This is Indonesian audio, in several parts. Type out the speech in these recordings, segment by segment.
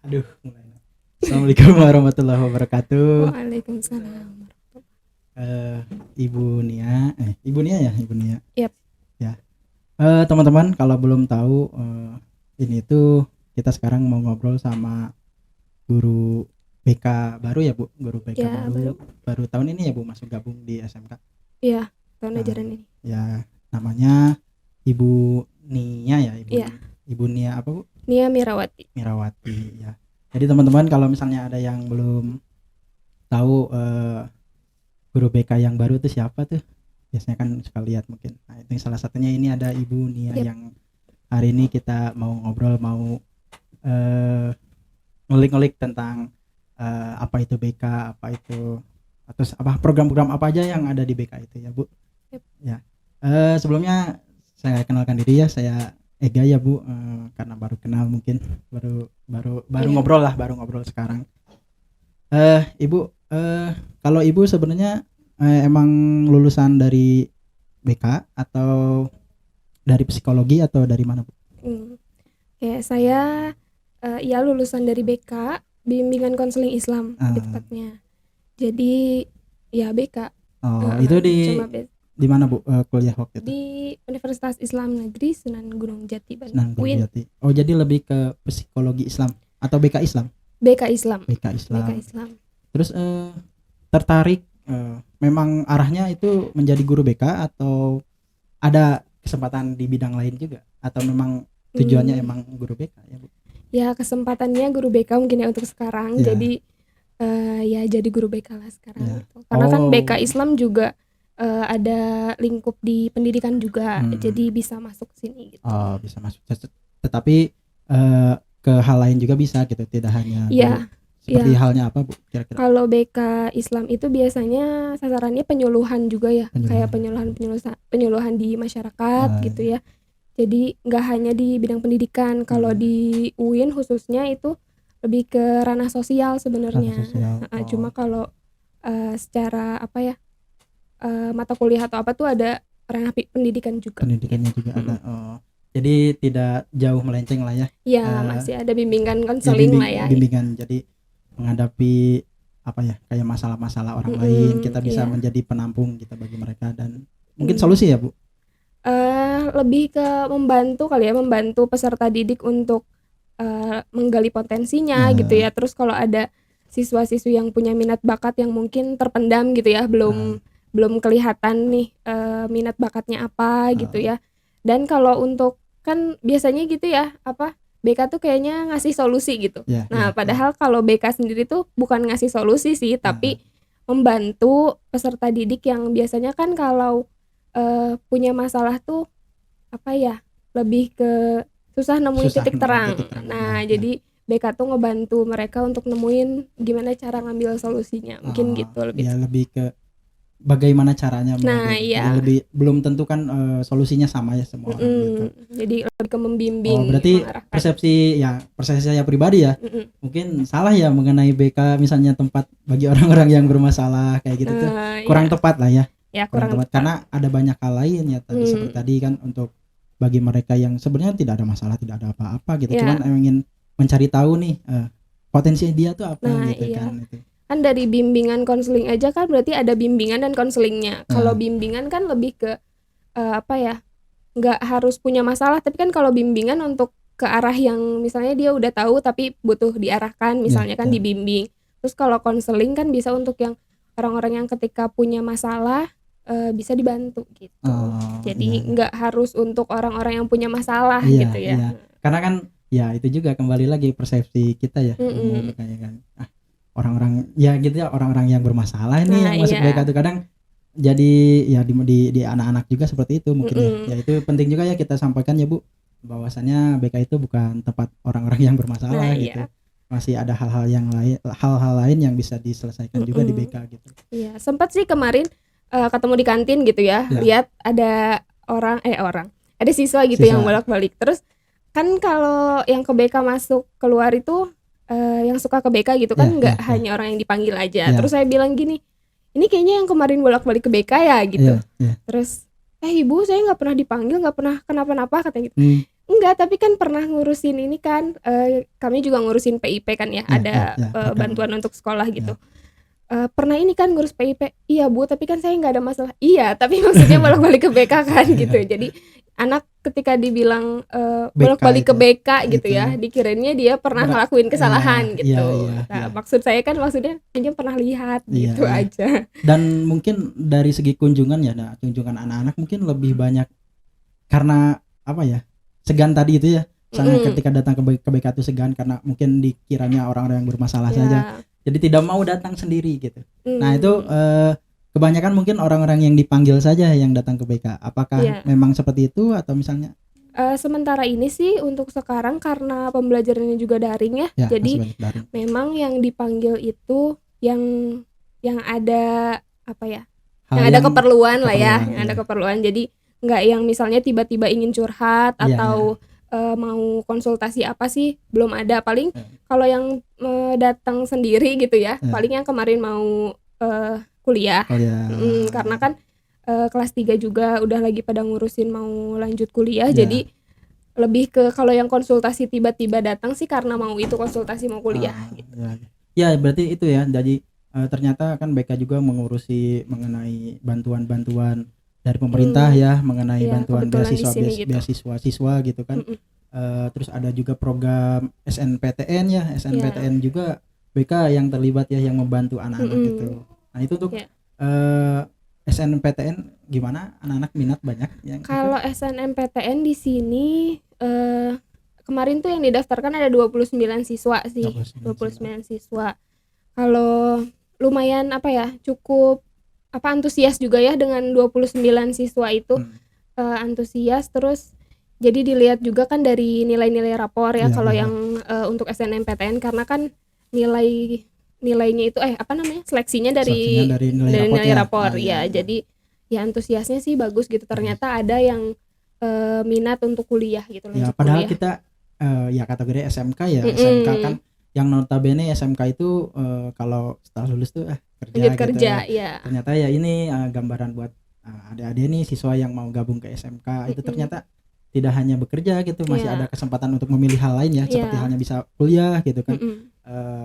Aduh, mulai. Assalamualaikum warahmatullahi wabarakatuh. Waalaikumsalam. Eh, Ibu Nia. Yap. Ya. Teman-teman, kalau belum tahu, ini tuh kita sekarang mau ngobrol sama guru BK baru ya, Bu. Guru BK Ya, baru tahun ini ya, Bu, masuk gabung di SMK. Iya, tahun Nah, ajaran ini. Ya, namanya Ibu Nia ya, Iya. Ibu Nia apa, Bu? Nia Mirawati. Mirawati ya. Jadi teman-teman, kalau misalnya ada yang belum tahu guru BK yang baru itu siapa tuh, biasanya kan suka lihat mungkin. Nah, itu salah satunya ini ada Ibu Nia Yap. yang hari ini kita mau ngobrol, mau ngulik-ngulik tentang apa itu BK, apa itu, atau apa program-program apa aja yang ada di BK itu ya, Bu. Yap. Ya. Sebelumnya saya kenalkan diri ya, saya Ega ya, Bu. Karena baru kenal mungkin, baru Iya. baru ngobrol sekarang. Ibu, kalau Ibu sebenarnya emang lulusan dari BK atau dari psikologi atau dari mana, Bu? Kayak saya lulusan dari BK, bimbingan konseling Islam lebih tepatnya. Jadi ya BK. Itu Cuma di mana, Bu, kuliah waktu itu? di Universitas Islam Negeri Sunan Gunung Jati, Sunan Gunung UIN. Jati. Oh, jadi lebih ke psikologi Islam atau BK Islam? BK Islam. BK Islam. BK Islam. Terus tertarik memang arahnya itu menjadi guru BK atau ada kesempatan di bidang lain juga, atau memang tujuannya emang guru BK ya, Bu? Ya, kesempatannya guru BK mungkin ya untuk sekarang. Ya. Jadi ya jadi guru BK lah sekarang Ya. gitu. Karena kan BK Islam juga ada lingkup di pendidikan juga. Jadi bisa masuk sini gitu. Oh, bisa masuk. Tetapi ke hal lain juga bisa gitu, tidak hanya Iya. seperti halnya apa, Bu, kira-kira? Kalau BK Islam itu biasanya sasarannya penyuluhan juga ya. Kayak penyuluhan di masyarakat gitu ya. Jadi nggak hanya di bidang pendidikan. Kalau di UIN khususnya itu lebih ke ranah sosial sebenarnya. Cuma kalau secara apa ya, mata kuliah atau apa tuh ada ranah pendidikan juga. Pendidikannya juga ada. Jadi tidak jauh melenceng lah ya. Iya, masih ada bimbingan konseling lah ya. Bimbingan, jadi menghadapi apa ya, kayak masalah-masalah orang lain, kita bisa menjadi penampung kita bagi mereka dan mungkin solusi ya, Bu. Lebih ke membantu kali ya, membantu peserta didik untuk menggali potensinya gitu ya. Terus kalau ada siswa-siswi yang punya minat bakat yang mungkin terpendam gitu ya, belum kelihatan nih minat bakatnya apa gitu ya. Dan kalau untuk kan biasanya gitu ya, apa BK tuh kayaknya ngasih solusi gitu. Padahal kalau BK sendiri tuh bukan ngasih solusi sih, tapi membantu peserta didik yang biasanya kan kalau punya masalah tuh apa ya, lebih ke susah nemuin titik terang. Jadi BK tuh ngebantu mereka untuk nemuin gimana cara ngambil solusinya. Mungkin gitu lebih. Ya, lebih ke bagaimana caranya. Iya. Lebih belum tentu kan solusinya sama ya semua orang gitu. Jadi lebih ke membimbing. Berarti persepsi saya pribadi ya. Mungkin salah ya mengenai BK, misalnya tempat bagi orang-orang yang bermasalah kayak gitu tuh kurang tepat lah ya. Ya, kurang tepat. Karena ada banyak hal lain ya tadi, seperti tadi kan, untuk bagi mereka yang sebenarnya tidak ada masalah, tidak ada apa-apa gitu, cuman ingin mencari tahu nih potensi dia tuh apa gitu kan. Kan dari bimbingan konseling aja kan berarti ada bimbingan dan konselingnya. Kalau bimbingan kan lebih ke apa ya, nggak harus punya masalah, tapi kan kalau bimbingan untuk ke arah yang misalnya dia udah tahu tapi butuh diarahkan misalnya kan dibimbing. Terus kalau konseling kan bisa untuk yang orang-orang yang ketika punya masalah bisa dibantu gitu. Jadi nggak harus untuk orang-orang yang punya masalah gitu ya. Karena kan ya itu juga kembali lagi persepsi kita ya, kayak kan orang-orang ya gitu ya, orang-orang yang bermasalah ini yang masuk BK itu kadang jadi ya di anak-anak juga seperti itu mungkin ya. Itu penting juga ya kita sampaikan ya, Bu, bahwasannya BK itu bukan tempat orang-orang yang bermasalah gitu. Masih ada hal-hal lain yang bisa diselesaikan juga di BK gitu. Iya, sempat sih kemarin ketemu di kantin gitu ya. Lihat ada ada siswa gitu yang bolak-balik. Terus kan kalau yang ke BK masuk keluar itu yang suka ke BK gitu kan nggak hanya orang yang dipanggil aja. Terus saya bilang gini, ini kayaknya yang kemarin bolak-balik ke BK ya gitu. Terus Ibu, saya nggak pernah dipanggil, nggak pernah kenapa-napa katanya gitu. Enggak, tapi kan pernah ngurusin ini kan, kami juga ngurusin PIP kan ya, Ya, ada, ya, ya, program. bantuan untuk sekolah Ya. gitu. Pernah ini kan ngurus PIP, "Iya Bu, tapi kan saya nggak ada masalah." "Iya, tapi maksudnya bolak-balik ke BK kan," gitu. Jadi anak ketika dibilang, BK bolak-balik ke itu, BK gitu itu ya, dikirainnya dia pernah Berat, ngelakuin iya, kesalahan iya, gitu. iya, iya, Nah, maksud saya kan maksudnya kayaknya pernah lihat iya, gitu iya. aja. Dan mungkin dari segi kunjungan ya, nah kunjungan anak-anak mungkin lebih banyak karena apa ya, segan tadi itu ya, misalnya Mhm, ketika datang ke BK itu segan karena mungkin dikiranya orang-orang yang bermasalah saja, iya, jadi tidak mau datang sendiri gitu. Nah itu mmm, kebanyakan mungkin orang-orang yang dipanggil saja yang datang ke BK. Apakah iya. memang seperti itu atau misalnya Sementara ini sih untuk sekarang karena pembelajarannya juga daring ya, ya masih jadi banyak daring? memang yang dipanggil itu yang ada, apa ya, Hal yang ada yang keperluan lah ya, keperluan, yang ada iya, keperluan. Jadi nggak yang misalnya tiba-tiba ingin curhat iya, iya, atau, mau konsultasi apa sih, belum ada. Paling iya, kalau yang, datang sendiri gitu ya, iya. paling yang kemarin mau, kuliah, Oh ya, karena kan, kelas 3 juga udah lagi pada ngurusin mau lanjut kuliah, ya. jadi lebih ke kalau yang konsultasi tiba-tiba datang sih karena mau itu konsultasi mau kuliah gitu. Ya. Ya berarti itu ya. Jadi ternyata kan BK juga mengurusi mengenai bantuan-bantuan dari pemerintah Mmm, ya, mengenai iya bantuan kebetulan di beasiswa sini gitu. beasiswa siswa gitu kan. Mhm, Terus ada juga program SNPTN ya, iya, SNPTN juga BK yang terlibat ya, yang membantu anak-anak mhm, itu. Nah itu untuk iya. eh, SNPTN gimana, anak-anak minat banyak yang ikut? Kalau SNMPTN di sini, kemarin tuh yang didaftarkan ada 29 siswa sih, 29 siswa. 29 siswa. Kalau lumayan apa ya, cukup apa, antusias juga ya dengan 29 siswa itu, Hmm. antusias. Terus jadi dilihat juga kan dari nilai-nilai rapor ya Ya, kalau ya. yang, untuk SNMPTN karena kan nilai nilainya itu apa namanya, seleksinya Seleksinya dari dari nilai rapot nilai ya. rapor, Ya, ya. ya. Jadi ya antusiasnya sih bagus gitu, Bagus. ternyata ada yang, minat untuk kuliah gitu, Ya lanjut padahal kuliah. kita ya kategori SMK ya, SMK kan Mhm, yang notabene SMK itu kalau setelah lulus tuh kerja lanjut gitu. kerja, ya. Ternyata ya ini gambaran buat adik-adik nih, siswa yang mau gabung ke SMK itu Mhm, ternyata tidak hanya bekerja gitu, masih ada iya, kesempatan untuk memilih hal lain ya, seperti iya, halnya bisa kuliah gitu kan. mhm,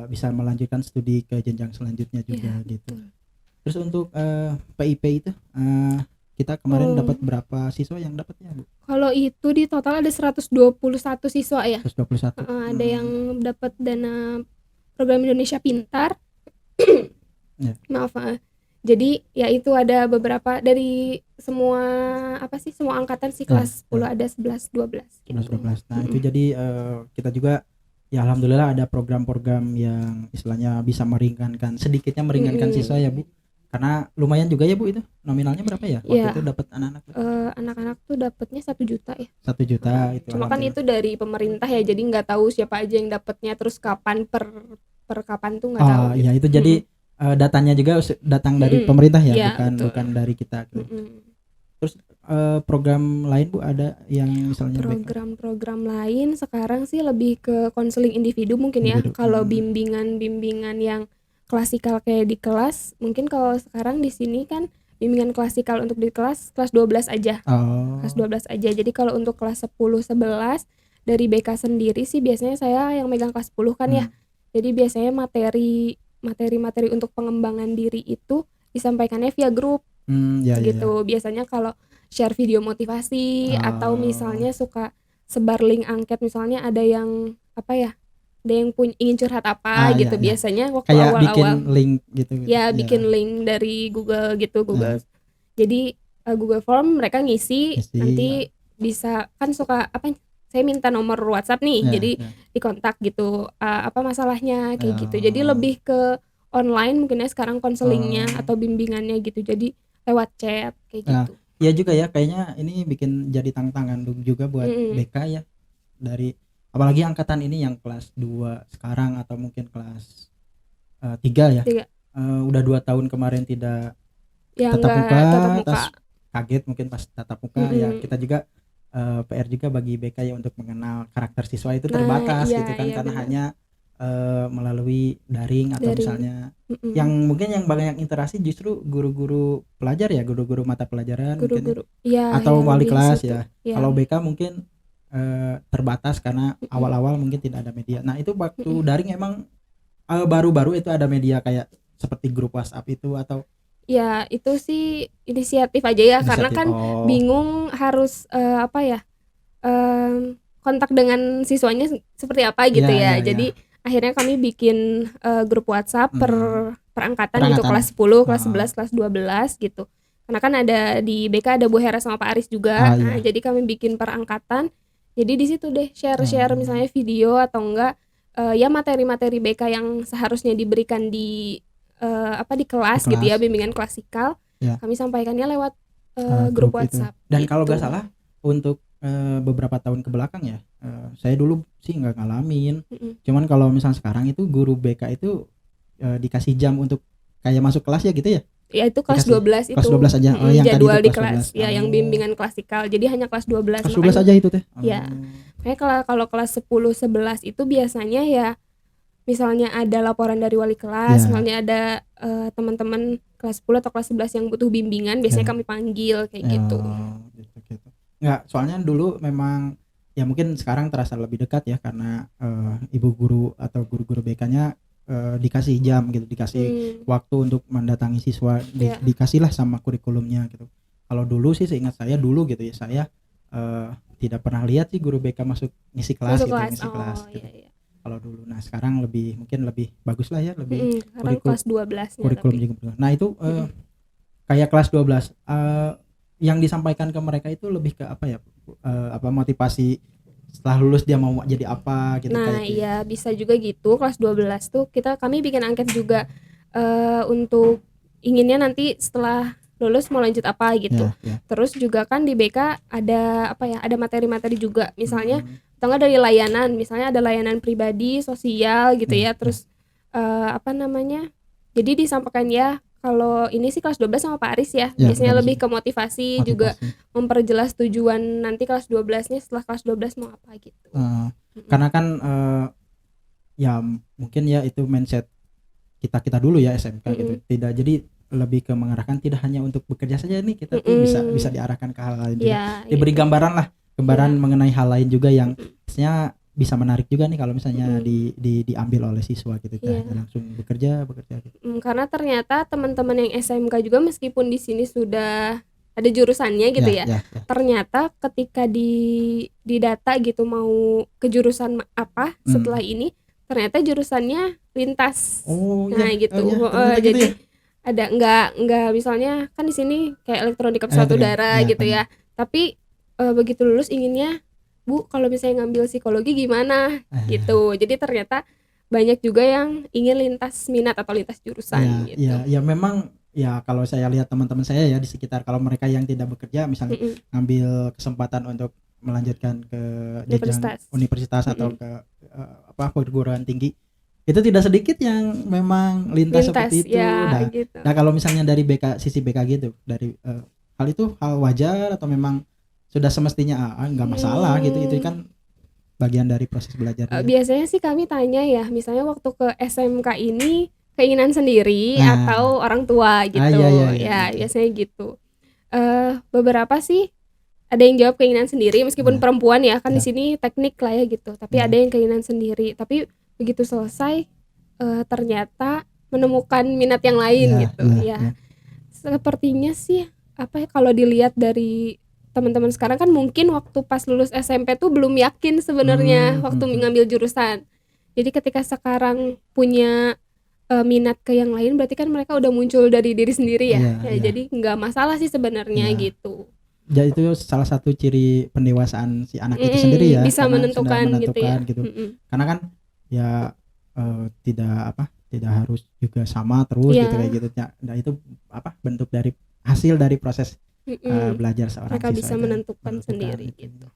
Bisa melanjutkan studi ke jenjang selanjutnya juga iya gitu. betul. Terus untuk PIP itu kita kemarin dapat Oh, berapa siswa yang dapatnya Bu? kalau itu di total ada 121 siswa ya, 121. ada yang dapat dana program Indonesia Pintar. Ya. Maaf, heeh. Jadi ya itu ada beberapa dari semua apa sih, semua angkatan sih Ya, kelas 10 ya. ada 11, 12 11 gitu. 12. Nah, itu Mhm. jadi kita juga ya alhamdulillah ada program-program yang istilahnya bisa meringankan, sedikitnya meringankan siswa Mhm. ya, Bu. Karena lumayan juga ya, Bu, itu. Nominalnya berapa ya? Waktu itu Iya, dapat anak-anak tuh? anak-anak tuh dapatnya 1 juta ya. 1 juta itu Cuma kan alhamdulillah. itu dari pemerintah ya, jadi nggak tahu siapa aja yang dapatnya, terus kapan per kapan tuh nggak tahu Oh, iya gitu. itu jadi Mhm, datanya juga datang dari mhm. pemerintah ya, Iya bukan betul. bukan dari kita tuh. Mhm. Terus program lain, Bu, ada yang misalnya BK Program-program lain sekarang sih lebih ke konseling individu mungkin ya. individu? Kalau bimbingan-bimbingan yang klasikal kayak di kelas, mungkin kalau sekarang di sini kan bimbingan klasikal untuk di kelas 12 aja. Kelas Oh. 12 aja. Jadi kalau untuk kelas 10, 11 dari BK sendiri sih biasanya saya yang megang kelas 10 kan ya. Hmm. Jadi biasanya materi-materi untuk pengembangan diri itu disampaikannya via grup Ya, ya, ya. gitu. Biasanya kalau share video motivasi atau Oh. misalnya suka sebar link angket, misalnya ada yang apa ya, ada yang ingin curhat apa Ya, gitu, ya. biasanya waktu Kayak bikin awal-awal link gitu gitu. ya Ya. bikin link dari Google gitu, Nah, Google. Jadi Google Form mereka ngisi, isi ya, nanti bisa kan suka apa, saya minta nomor WhatsApp nih, ya, jadi ya. dikontak gitu, apa masalahnya kayak gitu. Jadi Oh, lebih ke online mungkin ya sekarang konselingnya oh. atau bimbingannya gitu, jadi lewat chat kayak Nah, gitu. iya juga ya, kayaknya ini bikin jadi tantangan juga buat Mhm, BK ya, dari apalagi angkatan ini yang kelas 2 sekarang atau mungkin kelas 3 ya. tiga Udah 2 tahun kemarin tidak ya tatap nggak muka, tatap muka. terus kaget mungkin pas tatap muka ya. Mhm. Kita juga PR juga bagi BK ya untuk mengenal karakter siswa itu Nah, terbatas iya gitu kan, iya karena benar, hanya melalui daring atau daring. misalnya yang Mhm. mungkin yang banyak interaksi justru guru-guru pelajar ya, guru-guru mata pelajaran mungkin ya, Guru-guru iya atau iya wali lebih ke kelas situ, ya. iya. Kalau BK mungkin terbatas karena Mm-mm. awal-awal mungkin tidak ada media. Nah itu waktu Mm-mm. daring emang baru-baru itu ada media kayak seperti grup WhatsApp itu atau Ya itu sih inisiatif aja ya, karena inisiatif? kan Oh, bingung harus apa ya, kontak dengan siswanya seperti apa gitu ya ya. ya ya. Jadi akhirnya kami bikin grup WhatsApp Hmm, per angkatan gitu, perangkatan. kelas 10, kelas Ah, 11, kelas 12 gitu. Karena kan ada di BK ada Bu Hera sama Pak Aris juga. Nah, iya. jadi kami bikin per angkatan. Jadi di situ deh share-share Hmm, misalnya video atau enggak ya materi-materi BK yang seharusnya diberikan di apa di di kelas gitu ya, kelas. bimbingan klasikal. Ya. Kami sampaikannya lewat grup Grup itu. WhatsApp Dan kalau nggak gitu. salah untuk beberapa tahun ke belakang ya, saya dulu sih nggak ngalamin. Mm-mm. Cuman kalau misalnya sekarang itu guru BK itu dikasih jam untuk kayak masuk kelas ya gitu ya? Ya itu kelas Dikasih 12 kelas itu. 12 aja. Oh, yang tadi itu Jadwal di kelas 12. kelas ya, yang Oh, bimbingan klasikal, jadi hanya kelas 12 kelas 12 makanya. aja itu teh. Ya Oh. makanya kalau kelas 10 11 itu biasanya ya misalnya ada laporan dari wali kelas, Ya, misalnya ada teman-teman kelas 10 atau kelas 11 yang butuh bimbingan, biasanya ya. kami panggil kayak Ya, gitu. gitu. Nggak, soalnya dulu memang ya mungkin sekarang terasa lebih dekat ya karena ibu guru atau guru-guru BK-nya dikasih jam gitu, dikasih waktu untuk mendatangi siswa, Ya. dikasihlah sama kurikulumnya gitu. Kalau dulu sih seingat saya dulu gitu ya, saya tidak pernah lihat sih guru BK masuk ngisi kelas Masuk gitu, kelas. ngisi kelas Oh gitu. iya iya. Kalau dulu, nah sekarang mungkin lebih bagus lah ya, lebih Sekarang kelas 12-nya kurikulum tapi. juga. Nah itu kayak kelas 12 yang disampaikan ke mereka itu lebih ke apa ya, apa motivasi setelah lulus dia mau jadi apa gitu Nah, kayak gitu. iya bisa juga gitu. Kelas 12 tuh kami bikin angket juga untuk inginnya nanti setelah lulus mau lanjut apa gitu. Ya, ya. Terus juga kan di BK ada apa ya? Ada materi-materi juga. Misalnya Hmm, atau enggak dari layanan, misalnya ada layanan pribadi, sosial gitu ya, ya. ya. Terus apa namanya? Jadi disampaikan ya kalau ini sih kelas 12 sama Pak Aris ya. Ya, Biasanya udah lebih bisa ke motivasi juga, motivasi. memperjelas tujuan nanti kelas 12-nya setelah kelas 12 mau apa gitu. Karena kan ya mungkin ya itu mindset kita dulu ya SMK gitu. Tidak, jadi lebih ke mengarahkan tidak hanya untuk bekerja saja nih, kita tuh bisa diarahkan ke hal lain juga. Ya, Diberi gitu. gambaran Ya. mengenai hal lain juga yang misalnya bisa menarik juga nih kalau misalnya diambil oleh siswa gitu, Ya. langsung bekerja gitu. Karena ternyata teman-teman yang SMK juga meskipun di sini sudah ada jurusannya gitu ya. Ternyata ketika di data gitu mau ke jurusan apa setelah ini, ternyata jurusannya lintas. Oh, nah, iya. gitu. Oh, iya, Jadi gitu ya? ada enggak misalnya kan di sini kayak elektronika pesawat udara gitu ya. Tapi begitu lulus inginnya, Bu, kalau misalnya ngambil psikologi gimana gitu. Jadi ternyata banyak juga yang ingin lintas minat atau lintas jurusan gitu. Ya memang ya kalau saya lihat teman-teman saya ya di sekitar, kalau mereka yang tidak bekerja misalnya ngambil kesempatan untuk melanjutkan ke jenjang universitas atau ke perguruan tinggi, itu tidak sedikit yang memang lintas seperti itu. Ya, gitu. Nah kalau misalnya dari sisi BK gitu, dari hal wajar atau memang sudah semestinya nggak masalah gitu, itu kan bagian dari proses belajar dia. Biasanya sih kami tanya ya, misalnya waktu ke SMK ini keinginan sendiri atau orang tua gitu. Iya. Biasanya gitu. Beberapa sih ada yang jawab keinginan sendiri meskipun perempuan ya, kan di sini teknik lah ya gitu. Tapi ada yang keinginan sendiri. Tapi begitu selesai ternyata menemukan minat yang lain gitu. Sepertinya sih apa ya, kalau dilihat dari teman-teman sekarang kan mungkin waktu pas lulus SMP tuh belum yakin sebenarnya waktu ngambil jurusan. Jadi ketika sekarang punya minat ke yang lain, berarti kan mereka udah muncul dari diri sendiri ya. Jadi nggak masalah sih sebenarnya gitu. Jadi itu salah satu ciri pendewasaan si anak itu sendiri ya, bisa karena menentukan gitu ya. Karena kan ya tidak harus juga sama terus gitu kayak gitu. Nah itu bentuk dari hasil dari proses belajar seorang mereka siswa bisa itu menentukan sendiri gitu.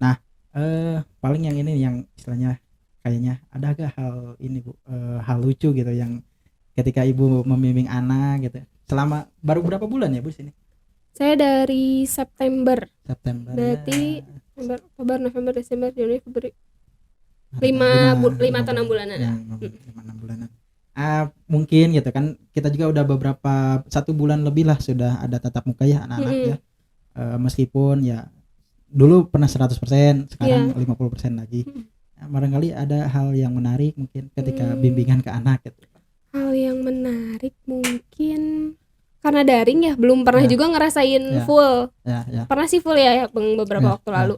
Nah paling yang ini yang istilahnya kayaknya ada agak hal ini Bu, hal lucu gitu yang ketika ibu membimbing anak gitu selama baru berapa bulan ya Bu sini? Saya dari September berarti ya. Oktober, November, Desember, Januari, Februari 5 atau 6 bulanan. 5-6 bulanan. Mungkin gitu kan kita juga udah beberapa 1 bulan lebih lah sudah ada tatap muka ya anak-anak ya. Meskipun ya dulu pernah 100%, sekarang Iya. 50% lagi. Mhm. Nah, barangkali ada hal yang menarik mungkin ketika Mmm, bimbingan ke anak gitu. hal yang menarik mungkin karena daring ya, belum pernah Ya, juga ngerasain ya, full. ya, ya, Pernah sih full ya beberapa ya, waktu ya, lalu.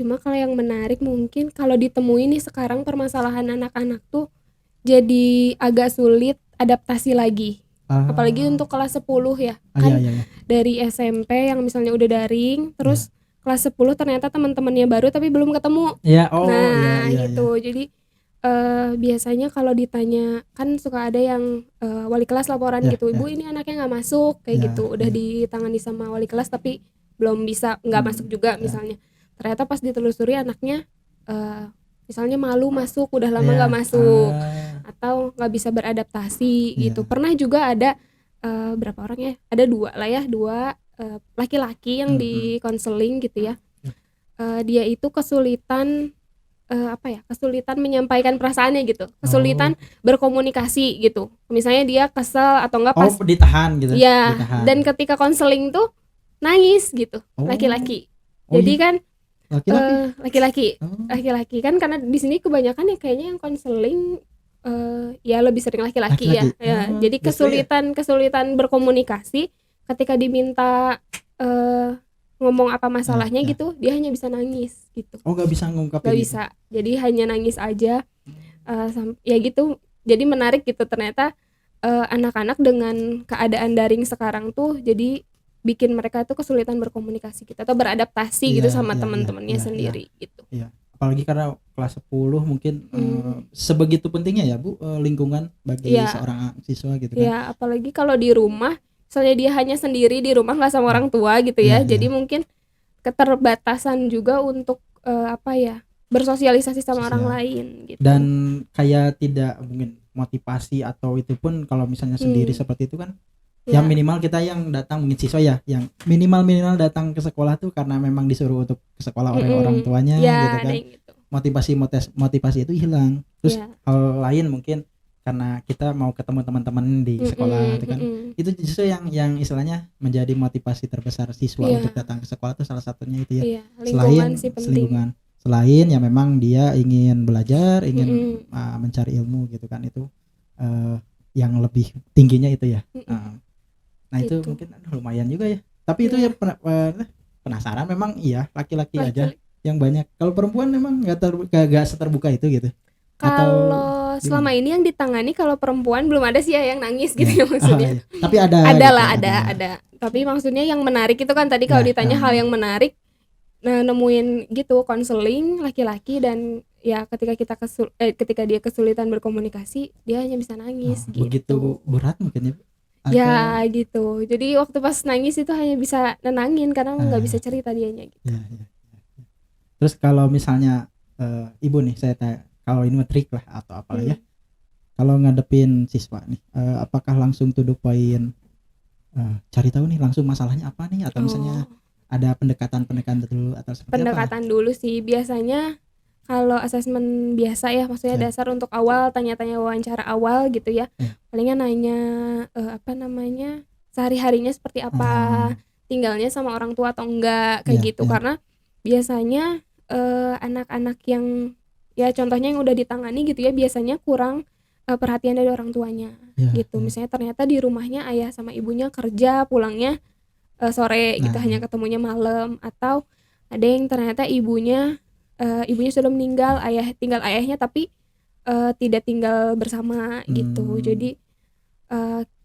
Cuma kalau yang menarik mungkin kalau ditemuin nih sekarang permasalahan anak-anak tuh jadi agak sulit adaptasi lagi. Apalagi ah, untuk kelas 10 ya. iya, Kan iya, iya, dari SMP yang misalnya udah daring, iya, terus kelas 10 ternyata teman-temannya baru tapi belum ketemu. iya, oh, iya, Nah, iya, iya, gitu. Jadi biasanya kalau ditanya kan suka ada yang wali kelas laporan iya, gitu, iya, "Ibu ini anaknya nggak masuk," kayak iya, gitu. Udah iya, ditangani sama wali kelas tapi belum bisa, nggak masuk juga iya, misalnya. Ternyata pas ditelusuri anaknya eee, misalnya malu masuk, udah lama iya, nggak masuk, ah, atau nggak bisa beradaptasi gitu. iya, Pernah juga ada berapa orang ya? Ada 2 lah ya, 2 laki-laki yang mm. dikonseling gitu ya. Dia itu kesulitan apa ya, kesulitan menyampaikan perasaannya gitu, Oh, kesulitan berkomunikasi gitu. Misalnya dia kesel atau enggak oh, pas ditahan gitu, ya, ditahan. dan ketika konseling tuh nangis gitu, Oh, laki-laki. oh Jadi iya, kan laki-laki. laki-laki Oh, laki-laki kan karena di sini kebanyakan ya kayaknya yang konseling ya lebih sering laki-laki laki-laki. ya. Ya, Oh, jadi justru ya. kesulitan berkomunikasi ketika diminta eee, ngomong apa Ya, masalahnya ya. gitu, dia hanya bisa nangis gitu. Oh, nggak bisa Nggak ngungkapin itu. bisa. Jadi hanya nangis aja, ya gitu. Jadi menarik gitu ternyata, anak-anak dengan keadaan daring sekarang tuh jadi bikin mereka tuh kesulitan berkomunikasi gitu atau beradaptasi Iya, gitu sama iya, iya, teman-temannya iya, iya, sendiri gitu. iya. Apalagi karena kelas 10 mungkin Mhm. sebegitu pentingnya ya, Bu, lingkungan bagi Iya, seorang siswa gitu kan. iya, apalagi kalau di rumah, misalnya dia hanya sendiri di rumah nggak sama Hmm. orang tua gitu Iya, ya, iya. jadi mungkin keterbatasan juga untuk, apa ya, bersosialisasi sama orang Sosial. lain Dan gitu. kayak tidak mungkin motivasi atau itu pun kalau misalnya sendiri Mmm, seperti itu kan, yang iya, minimal kita yang datang mungkin siswa ya, yang minimal datang ke sekolah tuh karena memang disuruh untuk ke sekolah oleh orang mhm, tuanya gitu iya ada kan. yang gitu, Motivasi itu hilang. Terus iya, hal lain mungkin karena kita mau ketemu teman-teman di sekolah mhm itu kan, mhm, itu justru yang istilahnya menjadi motivasi terbesar siswa untuk iya datang ke sekolah itu salah satunya itu ya. iya, lingkungan Selain sih penting, selingkungan, selain ya memang dia ingin belajar, ingin mhm, mencari ilmu gitu kan, itu yang lebih tingginya itu ya. mhm, Nah itu gitu, mungkin lumayan juga ya. Tapi itu ya iya, penasaran memang, iya laki-laki aja laki-laki. yang banyak. Kalau perempuan memang nggak seterbuka itu gitu. Atau Kalau selama gimana? ini yang ditangani kalau perempuan belum ada sih ya yang nangis gitu Ya. ya Oh, maksudnya. iya. Tapi ada Ada gitu, lah, ada. ada. Tapi maksudnya yang menarik itu kan tadi kalau Ya, ditanya hal yang menarik, nah nemuin gitu konseling laki-laki dan ya ketika dia kesulitan berkomunikasi, dia hanya bisa oh, nangis begitu gitu. berat mungkin ya, Bu? Ya Atau gitu. Jadi waktu pas nangis itu hanya bisa nenangin karena nggak bisa ah, cerita dianya gitu. ya, ya. Terus kalau misalnya Ibu nih saya tanya, kalau ini mah trik lah atau apalah ya. Hmm. Kalau ngadepin siswa nih, apakah langsung to the point, cari tahu nih langsung masalahnya apa nih, atau misalnya Oh, ada pendekatan-pendekatan dulu atau seperti apa? pendekatan dulu sih biasanya kalau asesmen biasa ya maksudnya Ya, dasar untuk awal tanya-tanya wawancara awal gitu ya. ya. Palingan nanya apa namanya, sehari-harinya seperti apa, Ah, tinggalnya sama orang tua atau enggak kayak ya, gitu. ya, Karena biasanya anak-anak yang ya contohnya yang udah ditangani gitu ya biasanya kurang perhatian dari orang tuanya ya, gitu. ya. Misalnya ternyata di rumahnya ayah sama ibunya kerja, pulangnya sore gitu, Nah, hanya ketemunya malam, atau ada yang ternyata ibunya sudah meninggal, tinggal ayahnya tapi tidak tinggal bersama gitu. hmm, Jadi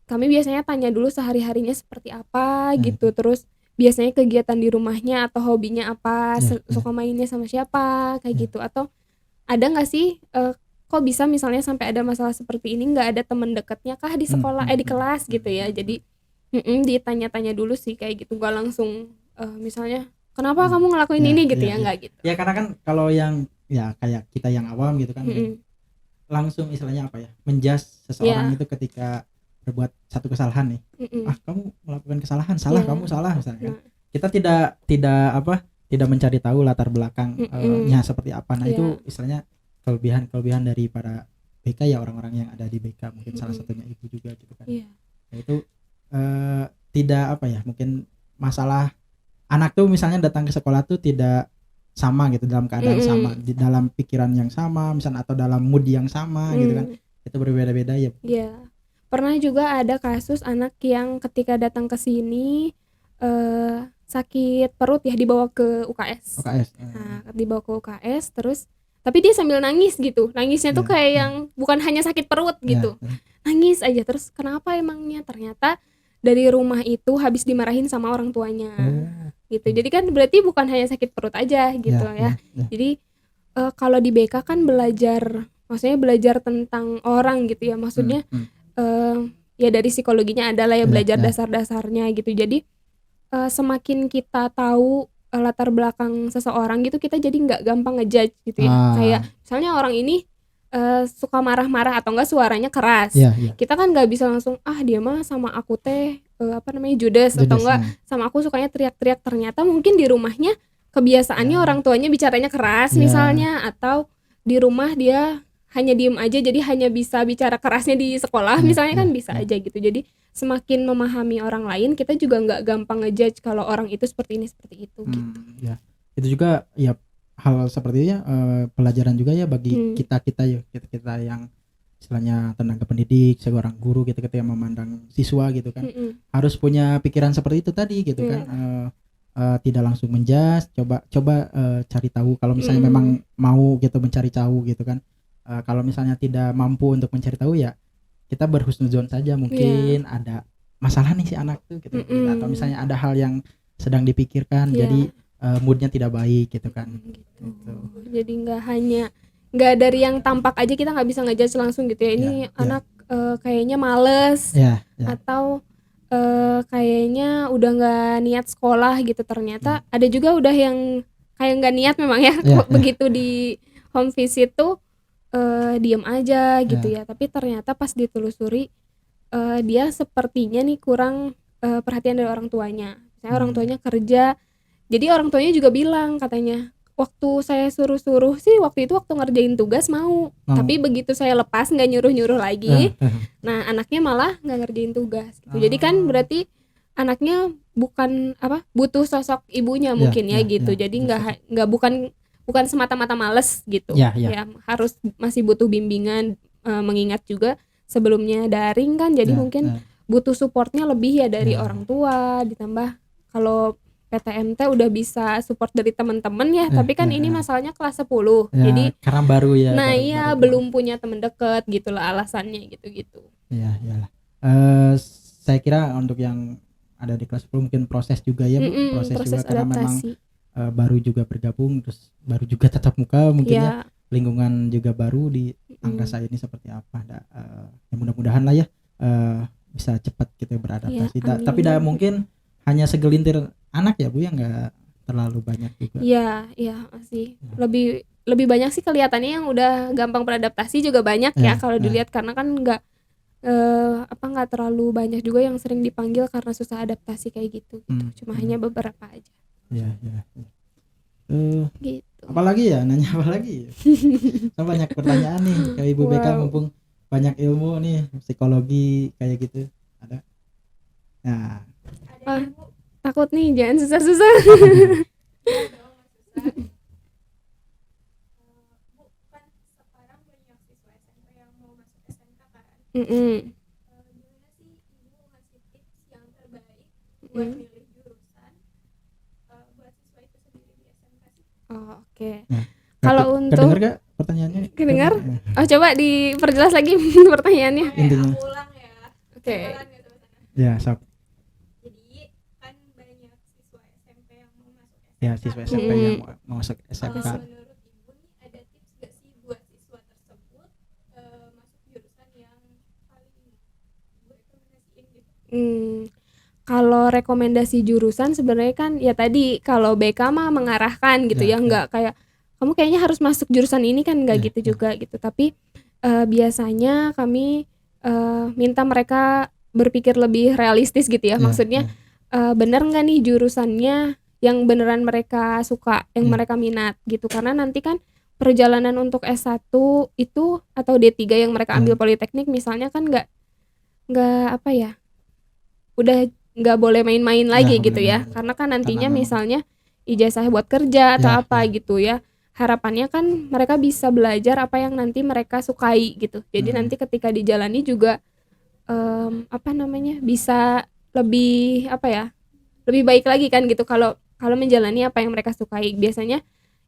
kami biasanya tanya dulu sehari-harinya seperti apa ya, gitu, terus biasanya kegiatan di rumahnya atau hobinya apa, ya, ya, suka mainnya sama siapa kayak ya, gitu, atau ada nggak sih kok bisa misalnya sampai ada masalah seperti ini nggak ada teman dekatnya kah di hmm, sekolah hmm, di hmm, kelas gitu ya. Jadi ditanya-tanya dulu sih kayak gitu, nggak langsung misalnya kenapa hmm. kamu ngelakuin Ya, ini gitu ya, ya, ya. nggak gitu. Ya karena kan kalau yang ya kayak kita yang awam gitu kan, Mhm, langsung istilahnya apa ya, menjudge seseorang iya, itu ketika berbuat satu kesalahan nih. mhm, Ah, kamu melakukan kesalahan, salah, iya, kamu salah misalnya kan. nah, Kita tidak tidak apa, tidak mencari tahu latar belakang nya mhm, seperti apa. Nah, iya, itu istilahnya kelebihan-kelebihan dari para BK ya, orang-orang yang ada di BK, mungkin salah mhm, satunya Ibu juga gitu kan. iya, Nah, itu tidak apa ya, mungkin masalah anak tuh misalnya datang ke sekolah tuh tidak sama gitu, dalam keadaan sama, di dalam pikiran yang sama misalnya atau dalam mood yang sama gitu kan. Itu berbeda-beda ya. Iya. Pernah juga ada kasus anak yang ketika datang ke sini sakit perut ya, dibawa ke UKS. Nah, dibawa ke UKS terus tapi dia sambil nangis gitu. Nangisnya tuh kayak yang bukan hanya sakit perut gitu. Nangis aja terus kenapa emangnya? Ternyata dari rumah itu habis dimarahin sama orang tuanya. Gitu. Jadi kan berarti bukan hanya sakit perut aja gitu ya. Jadi kalau di BK kan maksudnya belajar tentang orang gitu ya. Maksudnya ya dari psikologinya adalah ya belajar dasar-dasarnya gitu. Jadi semakin kita tahu latar belakang seseorang gitu, kita jadi nggak gampang ngejudge gitu ya. Kayak misalnya orang ini suka marah-marah atau enggak suaranya keras. Kita kan nggak bisa langsung dia mah sama aku teh judes atau enggak sama aku sukanya teriak-teriak. Ternyata mungkin di rumahnya kebiasaannya orang tuanya bicaranya keras misalnya, atau di rumah dia hanya diem aja jadi hanya bisa bicara kerasnya di sekolah misalnya kan bisa aja gitu. Jadi semakin memahami orang lain kita juga nggak gampang ngejudge kalau orang itu seperti ini seperti itu gitu. Ya itu juga ya hal sepertinya pelajaran juga ya bagi kita yang istilahnya tenaga pendidik, seorang guru gitu ketika memandang siswa gitu kan. Harus punya pikiran seperti itu tadi gitu kan. Tidak langsung menjudge, coba cari tahu kalau misalnya memang mau gitu mencari tahu gitu kan. Kalau misalnya tidak mampu untuk mencari tahu ya kita berhusnuzon saja, mungkin ada masalah nih si anak tuh gitu. Atau misalnya ada hal yang sedang dipikirkan jadi moodnya tidak baik gitu kan. Gitu. Jadi nggak dari yang tampak aja kita nggak bisa ngejudge langsung gitu ya. Ini anak kayaknya males atau kayaknya udah nggak niat sekolah gitu. Ternyata ada juga udah yang kayak nggak niat memang ya. Begitu di home visit tuh diem aja gitu ya. Tapi ternyata pas ditelusuri dia sepertinya nih kurang perhatian dari orang tuanya. Misalnya orang tuanya kerja, jadi orang tuanya juga bilang katanya waktu saya suruh-suruh sih waktu itu waktu ngerjain tugas mau. Tapi begitu saya lepas nggak nyuruh-nyuruh lagi, nah anaknya malah nggak ngerjain tugas gitu. Jadi kan berarti anaknya butuh sosok ibunya mungkin ya gitu. Jadi nggak bukan semata-mata males gitu ya, harus masih butuh bimbingan, mengingat juga sebelumnya daring kan, jadi mungkin butuh supportnya lebih ya dari orang tua, ditambah kalau PTMT udah bisa support dari teman-teman ya, tapi kan ini masalahnya kelas 10 jadi karena baru ya. Nah baru belum punya teman dekat gitulah alasannya gitu-gitu. Iyalah. Saya kira untuk yang ada di kelas 10 mungkin proses juga ya, proses juga karena memang baru juga bergabung, terus baru juga tatap muka mungkin ya, lingkungan juga baru di angkasa ini seperti apa. Ya mudah-mudahan lah ya bisa cepat kita beradaptasi. Tapi mungkin hanya segelintir anak ya Bu ya, nggak terlalu banyak juga. Iya masih lebih banyak sih kelihatannya yang udah gampang beradaptasi juga banyak ya kalau dilihat, karena kan nggak terlalu banyak juga yang sering dipanggil karena susah adaptasi kayak gitu. Cuma hanya beberapa aja. Ya. Gitu. Apalagi ya, nanya apa lagi? Banyak pertanyaan nih ke Ibu BK, mumpung banyak ilmu nih psikologi kayak gitu. Ada? Nah. Takut nih, jangan susah-susah. Sekarang banyak siswa SMP yang mau masuk SMK kan? Gimana sih Ibu ngasih tips yang terbaik buat milih jurusan buat siswa itu sendiri di SMK sih? Oke. Kalau untuk kedengar gak pertanyaannya? Kedengar? Coba diperjelas lagi pertanyaannya. Intinya. Aku ulang ya. Oke. Ya, sok. Jadi kan banyak siswa SMP yang mau masuk SMK. Ya, siswa SMP yang mau masuk SMK. Menurut Ibu nih ada tips gak sih buat siswa tersebut masuk jurusan yang paling Ibu rekomendasiin gitu? Kalau rekomendasi jurusan sebenarnya kan ya tadi kalau BK mah mengarahkan gitu ya, nggak kayak kamu kayaknya harus masuk jurusan ini kan, nggak gitu juga gitu. Tapi biasanya kami minta mereka berpikir lebih realistis gitu ya. Maksudnya bener nggak nih jurusannya yang beneran mereka suka, yang mereka minat gitu. Karena nanti kan perjalanan untuk S1 itu atau D3 yang mereka ambil politeknik misalnya kan nggak udah nggak boleh main-main lagi gitu ya. Main-main. Karena kan nantinya Karena misalnya ijazah buat kerja atau apa gitu ya. Harapannya kan mereka bisa belajar apa yang nanti mereka sukai gitu. Jadi nanti ketika dijalani juga bisa lebih lebih baik lagi kan gitu kalau menjalani apa yang mereka sukai. Biasanya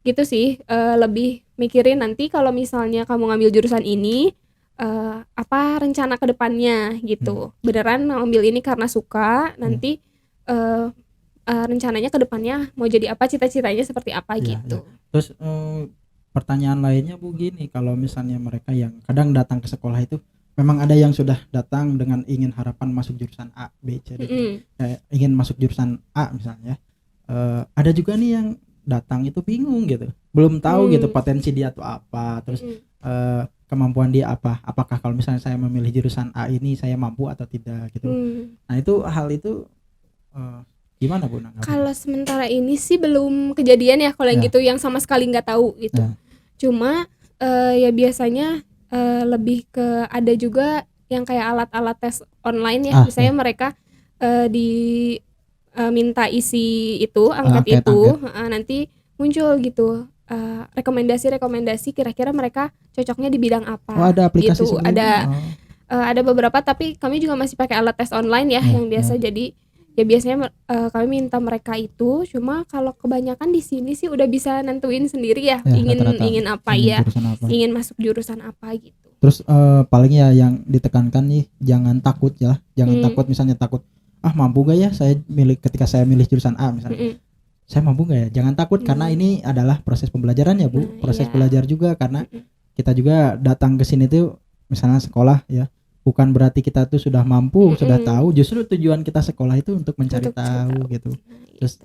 gitu sih, lebih mikirin nanti kalau misalnya kamu ngambil jurusan ini, apa rencana ke depannya gitu. Beneran ngambil ini karena suka, nanti rencananya ke depannya mau jadi apa, cita-citanya seperti apa gitu. Terus pertanyaan lainnya Bu gini, kalau misalnya mereka yang kadang datang ke sekolah itu memang ada yang sudah datang dengan ingin harapan masuk jurusan A, B, C, D, ingin masuk jurusan A misalnya. Ada juga nih yang datang itu bingung gitu, belum tahu gitu potensi dia tuh apa, terus kemampuan dia apa, apakah kalau misalnya saya memilih jurusan A ini saya mampu atau tidak gitu. Nah itu hal itu gimana Bu? Kalau sementara ini sih belum kejadian ya kalau yang gitu, yang sama sekali nggak tahu gitu. Cuma ya biasanya lebih ke ada juga yang kayak alat-alat tes online ya, misalnya mereka minta isi itu angket itu, nanti muncul gitu rekomendasi kira-kira mereka cocoknya di bidang apa. Ada aplikasi gitu. Ada beberapa, tapi kami juga masih pakai alat tes online ya yang biasa. Jadi ya biasanya kami minta mereka itu, cuma kalau kebanyakan di sini sih udah bisa nentuin sendiri ya, ingin apa ya, ingin masuk jurusan apa gitu. Terus paling ya yang ditekankan nih, jangan takut ya, takut misalnya takut mampu gak ya ketika saya milih jurusan A misalnya, saya mampu gak ya, jangan takut karena ini adalah proses pembelajaran ya Bu, proses belajar juga, karena kita juga datang ke sini tuh misalnya sekolah ya, bukan berarti kita tuh sudah mampu, sudah tahu, justru tujuan kita sekolah itu untuk mencari tahu gitu. Terus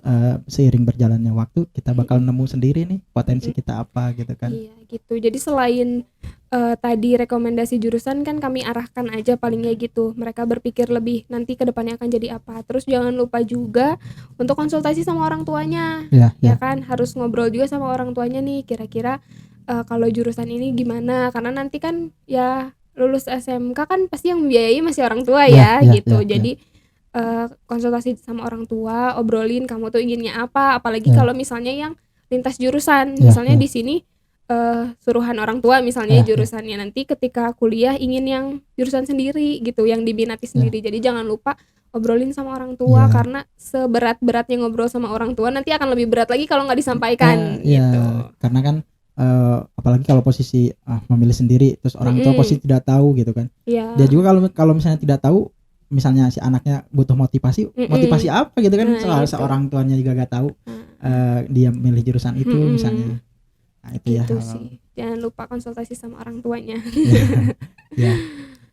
seiring berjalannya waktu kita bakal nemu sendiri nih potensi kita apa gitu kan. Iya gitu. Jadi selain tadi rekomendasi jurusan kan kami arahkan aja palingnya gitu. Mereka berpikir lebih nanti ke depannya akan jadi apa. Terus jangan lupa juga untuk konsultasi sama orang tuanya. Ya kan, harus ngobrol juga sama orang tuanya nih, kira-kira kalau jurusan ini gimana, karena nanti kan ya lulus SMK kan pasti yang membiayai masih orang tua gitu. Jadi konsultasi sama orang tua, obrolin kamu tuh inginnya apa, apalagi kalau misalnya yang lintas jurusan, misalnya di sini suruhan orang tua misalnya jurusannya, nanti ketika kuliah ingin yang jurusan sendiri gitu, yang diminati sendiri. Jadi jangan lupa obrolin sama orang tua, karena seberat-beratnya ngobrol sama orang tua nanti akan lebih berat lagi kalau nggak disampaikan gitu. Karena kan apalagi kalau posisi memilih sendiri, terus orang tua pasti tidak tahu gitu kan. Dia juga kalau misalnya tidak tahu, misalnya si anaknya butuh motivasi apa gitu kan, seorang tuanya juga gak tahu dia milih jurusan itu misalnya. Nah itu gitu sih. Jangan lupa konsultasi sama orang tuanya.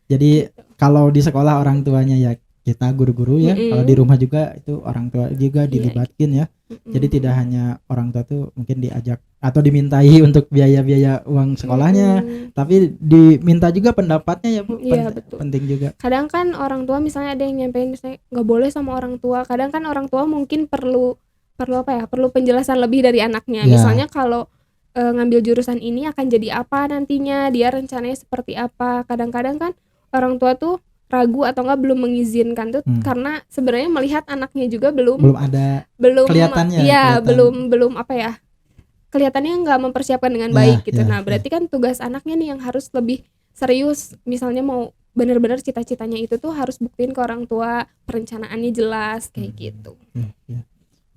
Jadi kalau di sekolah orang tuanya ya kita guru-guru ya, kalau di rumah juga itu orang tua juga dilibatkan ya. Jadi tidak hanya orang tua tuh mungkin diajak atau dimintai untuk biaya-biaya uang sekolahnya, tapi diminta juga pendapatnya ya Bu. Penting juga. Kadang kan orang tua misalnya ada yang nyampein misalnya nggak boleh sama orang tua. Kadang kan orang tua mungkin perlu penjelasan lebih dari anaknya. Misalnya kalau ngambil jurusan ini akan jadi apa nantinya, dia rencananya seperti apa. Kadang-kadang kan orang tua tuh ragu atau enggak belum mengizinkan tuh karena sebenarnya melihat anaknya juga belum kelihatannya belum kelihatannya nggak mempersiapkan dengan baik gitu. Nah berarti kan tugas anaknya nih yang harus lebih serius, misalnya mau benar-benar cita-citanya itu tuh harus buktiin ke orang tua, perencanaannya jelas kayak gitu.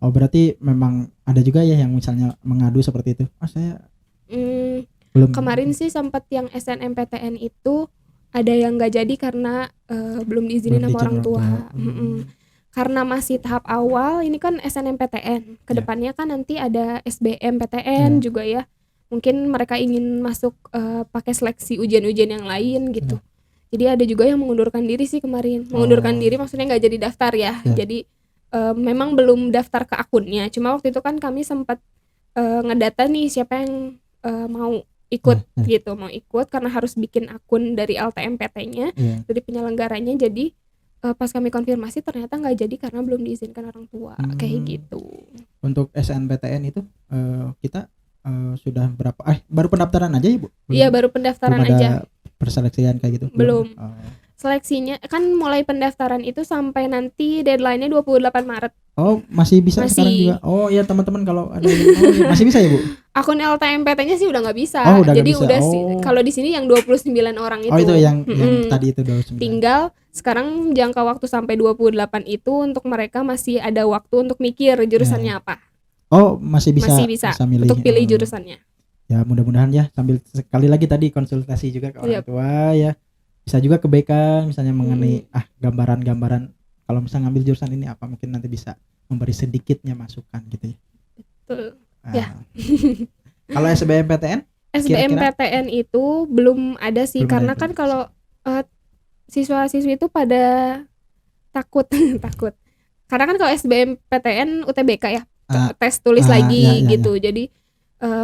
Oh berarti memang ada juga ya yang misalnya mengadu seperti itu. Saya belum. Kemarin sih sempat yang SNMPTN itu ada yang nggak jadi karena belum diizinin sama orang tua. Karena masih tahap awal, ini kan SNMPTN. Kedepannya kan nanti ada SBMPTN juga ya. Mungkin mereka ingin masuk pakai seleksi ujian-ujian yang lain gitu. Jadi ada juga yang mengundurkan diri sih kemarin. Mengundurkan diri maksudnya nggak jadi daftar ya. Jadi memang belum daftar ke akunnya. Cuma waktu itu kan kami sempat ngedata nih siapa yang mau ikut gitu, mau ikut karena harus bikin akun dari LTMPT-nya, dari penyelenggaranya. Jadi pas kami konfirmasi ternyata nggak jadi karena belum diizinkan orang tua kayak gitu. Untuk SNPTN itu kita sudah baru pendaftaran aja ya Bu? Iya baru pendaftaran belum ada aja. Perseleksian kayak gitu? Belum. seleksinya kan mulai pendaftaran itu sampai nanti deadline-nya 28 Maret. Oh, masih bisa Masih. sekarang juga. Oh ya teman-teman kalau ada yang iya, masih bisa ya Bu? Akun LTMPT-nya sih udah nggak bisa. Oh, udah nggak Jadi bisa. udah Oh. kalau di sini yang 29 orang itu. Oh itu yang tadi itu 29. Tinggal sekarang jangka waktu sampai 28 itu untuk mereka masih ada waktu untuk mikir jurusannya apa. Oh, masih bisa milih. Untuk pilih jurusannya. Ya mudah-mudahan ya, sambil sekali lagi tadi konsultasi juga ke orang tua ya. Bisa juga ke BK misalnya mengenai gambaran-gambaran kalau misalnya ngambil jurusan ini apa, mungkin nanti bisa memberi sedikitnya masukan gitu ya. Betul. Ya. Kalau SBMPTN? SBMPTN itu belum ada sih, karena kan kalau siswa-siswi itu pada takut. Karena kan kalau SBMPTN UTBK ya, tes tulis lagi gitu. Jadi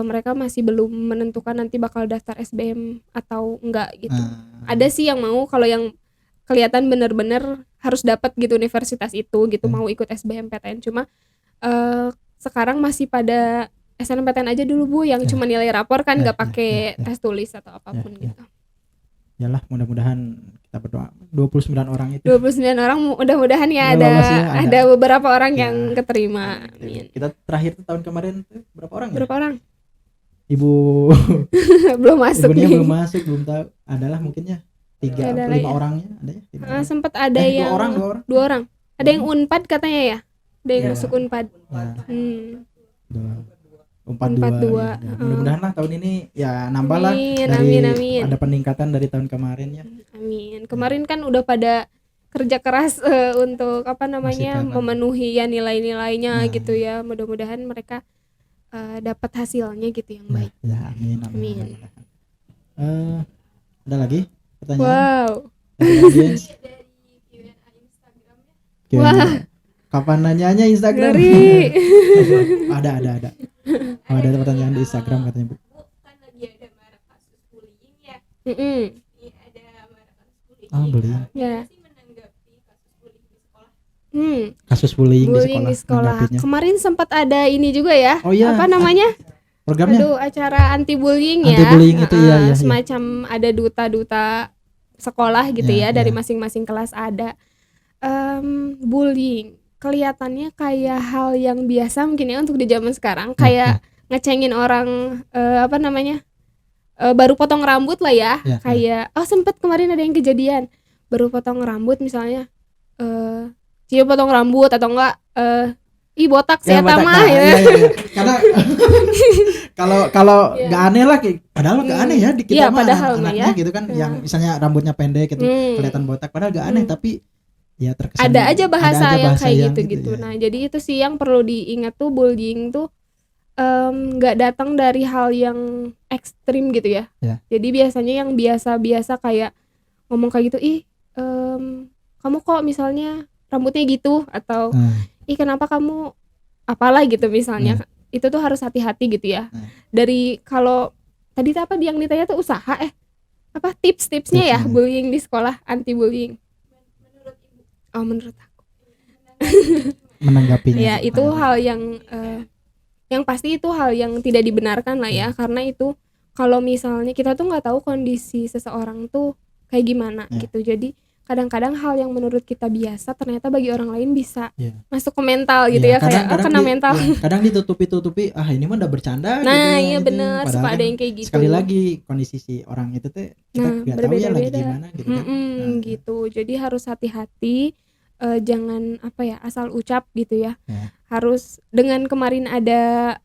mereka masih belum menentukan nanti bakal daftar SBM atau enggak gitu. Ada sih yang mau, kalau yang kelihatan bener-bener harus dapat gitu universitas itu gitu, mau ikut SBMPTN. Cuma sekarang masih pada SNMPTN aja dulu Bu, yang cuma nilai rapor kan, nggak pakai tes tulis atau apapun gitu. Yalah, mudah-mudahan kita berdoa 29 orang itu. 29 orang mudah-mudahan ya ada beberapa orang yang keterima. Amin. Kita terakhir tuh tahun kemarin tuh berapa orang ya? Berapa orang? Ibu belum masuk. Ibunya nih. belum masuk, belum tahu. Adalah mungkinnya 5 orangnya ada ya? Sempat ada yang 2 orang. Ada yang Unpad katanya ya. Ada yang masuk Unpad. Unpad 2. Ya. Mudah-mudahan lah tahun ini ya nambah lah dari ada peningkatan dari tahun kemarin ya. Amin. Kemarin kan udah pada kerja keras untuk memenuhi ya nilai-nilainya gitu ya. Mudah-mudahan mereka dapat hasilnya gitu yang baik. Ya, amin. Ada lagi pertanyaan? Wow. Wah. Kapan nanyanya Instagram? Ada. Oh, ada pertanyaan di Instagram katanya Bu. Kan lagi ada marak kasus bullying ya. Iya, ada marak kasus bullying. Bullying. Ya. Menanggapi kasus bullying di sekolah. Kasus bullying di sekolah. Kemarin sempat ada ini juga ya. Oh, iya. Apa namanya? Programnya? Acara anti bullying ya. Anti bullying itu ya. Semacam ada duta-duta sekolah gitu ya, dari masing-masing kelas ada. Bullying kelihatannya kayak hal yang biasa mungkin ya untuk di zaman sekarang, kayak ngecengin orang baru potong rambut lah ya, kayak sempet kemarin ada yang kejadian baru potong rambut misalnya, Cio potong rambut atau enggak botak saya mah ya. Karena kalau nggak aneh lah, padahal nggak aneh ya di kita mah anak-anaknya gitu kan, yang misalnya rambutnya pendek gitu kelihatan botak, padahal nggak aneh, tapi ya terkesan ada aja bahasa yang kayak gitu. Ya. Nah, jadi itu sih yang perlu diingat tuh, bullying tuh nggak datang dari hal yang ekstrim gitu ya. Jadi biasanya yang biasa-biasa kayak ngomong kayak gitu, kamu kok misalnya rambutnya gitu, atau kenapa kamu apalah gitu misalnya. Itu tuh harus hati-hati gitu ya. Dari kalau tadi apa yang ditanya tuh usaha tips-tipsnya ya bullying di sekolah, anti bullying. Menurut aku menanggapinya ya itu hal yang pasti itu hal yang tidak dibenarkan lah ya, karena itu kalau misalnya kita tuh nggak tahu kondisi seseorang tuh kayak gimana gitu. Jadi kadang-kadang hal yang menurut kita biasa ternyata bagi orang lain bisa masuk ke mental gitu ya, kayak kena mental. Kadang ditutupi ini mah udah bercanda gitu. Nah iya benar, suka ada yang kayak gitu. Sekali lagi kondisi si orang itu teh kita nggak tahu ya lagi gimana gitu kan. Gitu. Jadi harus hati-hati, jangan asal ucap gitu ya. Harus dengan kemarin ada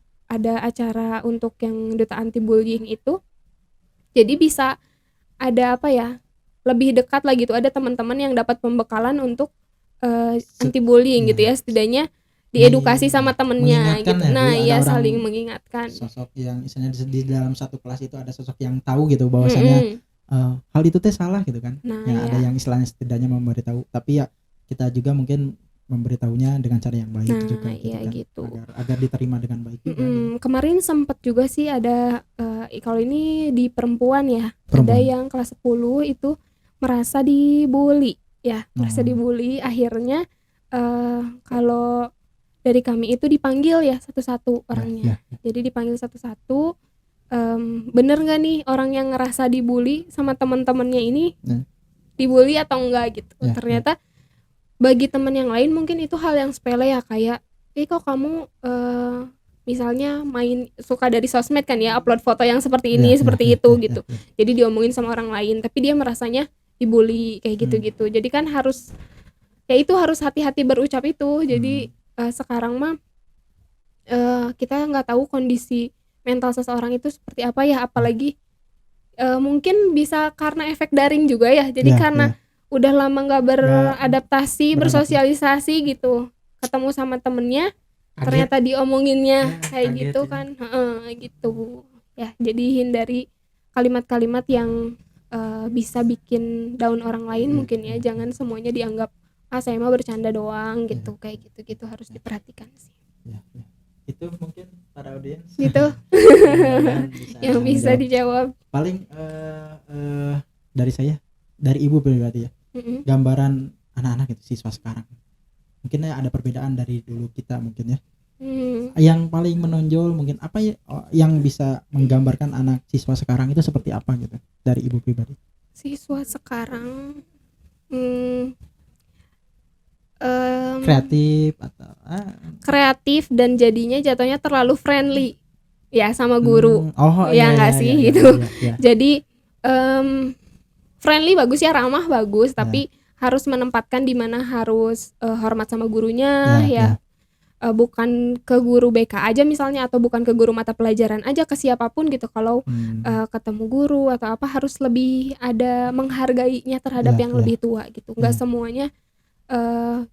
acara untuk yang duta anti bullying itu, jadi bisa ada lebih dekat lah gitu, ada teman-teman yang dapat pembekalan untuk anti bullying gitu ya, setidaknya diedukasi sama temennya gitu. Saling mengingatkan. Sosok yang misalnya di dalam satu kelas itu ada sosok yang tahu gitu bahwasanya hal itu teh salah gitu kan. Ada yang istilahnya setidaknya memberitahu, tapi ya kita juga mungkin memberitahunya dengan cara yang baik juga gitu, kan? Agar diterima dengan baik juga. Kemarin sempat juga sih ada kalau ini di perempuan ya, ada yang kelas 10 itu merasa dibully ya, merasa dibully, akhirnya kalau dari kami itu dipanggil ya satu-satu orangnya. Jadi dipanggil satu-satu, bener nggak nih orang yang ngerasa dibully sama teman-temannya ini dibully atau enggak gitu. Ya, Ternyata bagi teman yang lain mungkin itu hal yang sepele ya, kayak kok kamu misalnya main suka dari sosmed kan ya, upload foto yang seperti ini seperti itu gitu. Jadi diomongin sama orang lain tapi dia merasanya dibully kayak gitu-gitu. Jadi kan harus ya itu harus hati-hati berucap itu. Jadi sekarang mah kita nggak tahu kondisi mental seseorang itu seperti apa ya, apalagi mungkin bisa karena efek daring juga ya. Jadi karena udah lama nggak beradaptasi, bersosialisasi gitu, ketemu sama temennya ternyata diomonginnya kayak gitu kan, gitu ya. Jadi hindari kalimat-kalimat yang bisa bikin down orang lain mungkin ya. Jangan semuanya dianggap saya mah bercanda doang gitu, kayak gitu harus diperhatikan sih. Itu mungkin para audiens gitu yang bisa dijawab. Paling dari saya, dari ibu pribadi ya, gambaran anak-anak itu siswa sekarang mungkin ada perbedaan dari dulu kita mungkin ya. Yang paling menonjol mungkin apa ya, yang bisa menggambarkan anak siswa sekarang itu seperti apa gitu dari ibu pribadi? Siswa sekarang kreatif atau kreatif dan jadinya jatuhnya terlalu friendly ya sama guru. Nggak sih gitu. Jadi friendly bagus ya, ramah bagus, tapi harus menempatkan di mana harus hormat sama gurunya ya. Bukan ke guru BK aja misalnya, atau bukan ke guru mata pelajaran aja, ke siapapun gitu. Kalau ketemu guru atau apa harus lebih ada menghargainya terhadap yang lebih tua gitu. Nggak semuanya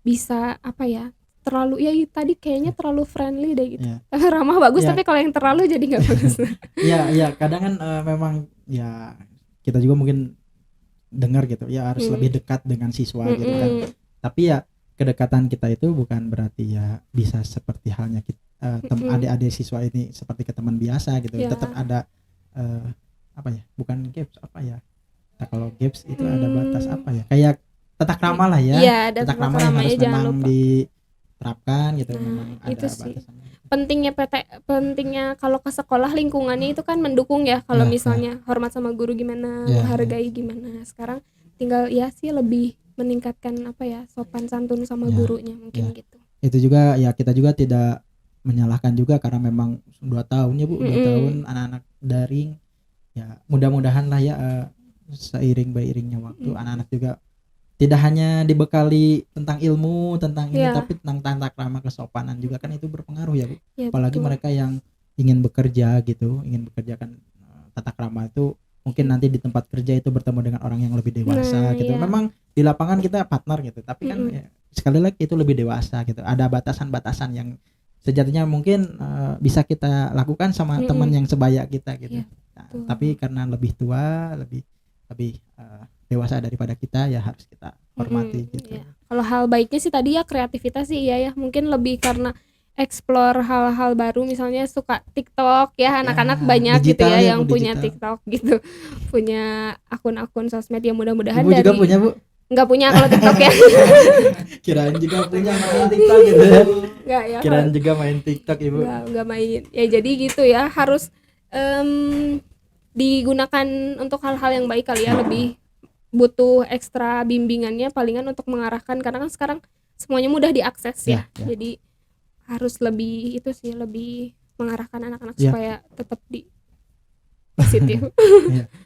bisa apa ya, terlalu ya tadi kayaknya terlalu friendly deh gitu. Ramah bagus tapi kalau yang terlalu jadi nggak bagus. Ya kadang kan memang ya kita juga mungkin dengar gitu ya, harus lebih dekat dengan siswa gitu kan. Tapi ya kedekatan kita itu bukan berarti ya bisa seperti halnya kita adik-adik siswa ini seperti ke teman biasa gitu. Tetap ada apa ya, bukan gaps apa ya. Nah, kalau gaps itu ada batas apa ya, kayak tata krama lah ya. Tata krama yang harus memang diterapkan gitu. Memang ada batasannya. Pentingnya kalau ke sekolah lingkungannya itu kan mendukung ya. Kalau misalnya hormat sama guru gimana, menghargai gimana. Sekarang tinggal ya sih lebih meningkatkan apa ya, sopan santun sama gurunya mungkin gitu. Itu juga ya, kita juga tidak menyalahkan juga karena memang 2 tahun ya Bu, 2 tahun anak-anak daring ya. Mudah-mudahan lah ya seiring-beiringnya waktu anak-anak juga tidak hanya dibekali tentang ilmu tentang ini, tapi tentang tata krama, kesopanan juga kan itu berpengaruh ya Bu. Apalagi mereka yang ingin bekerja gitu, ingin bekerjakan tata krama itu mungkin nanti di tempat kerja itu bertemu dengan orang yang lebih dewasa gitu. Memang di lapangan kita partner gitu, tapi kan ya, sekali lagi itu lebih dewasa gitu. Ada batasan-batasan yang sejatinya mungkin bisa kita lakukan sama teman yang sebaya kita gitu. Tapi karena lebih tua, lebih dewasa daripada kita ya harus kita hormati gitu. Kalau hal baiknya sih tadi ya kreativitas sih ya mungkin lebih karena explore hal-hal baru, misalnya suka TikTok ya, anak-anak banyak gitu ya yang punya TikTok gitu, punya akun-akun sosmed yang mudah-mudahan Ibu juga punya Bu? Nggak punya kalau TikTok ya. Kirain juga punya main TikTok gitu. Nggak ya. Kirain juga main TikTok Ibu. Nggak main. Ya jadi gitu ya, harus digunakan untuk hal-hal yang baik kali ya, lebih butuh ekstra bimbingannya palingan untuk mengarahkan, karena kan sekarang semuanya mudah diakses ya. Jadi harus lebih itu sih, lebih mengarahkan anak-anak supaya tetap di positif.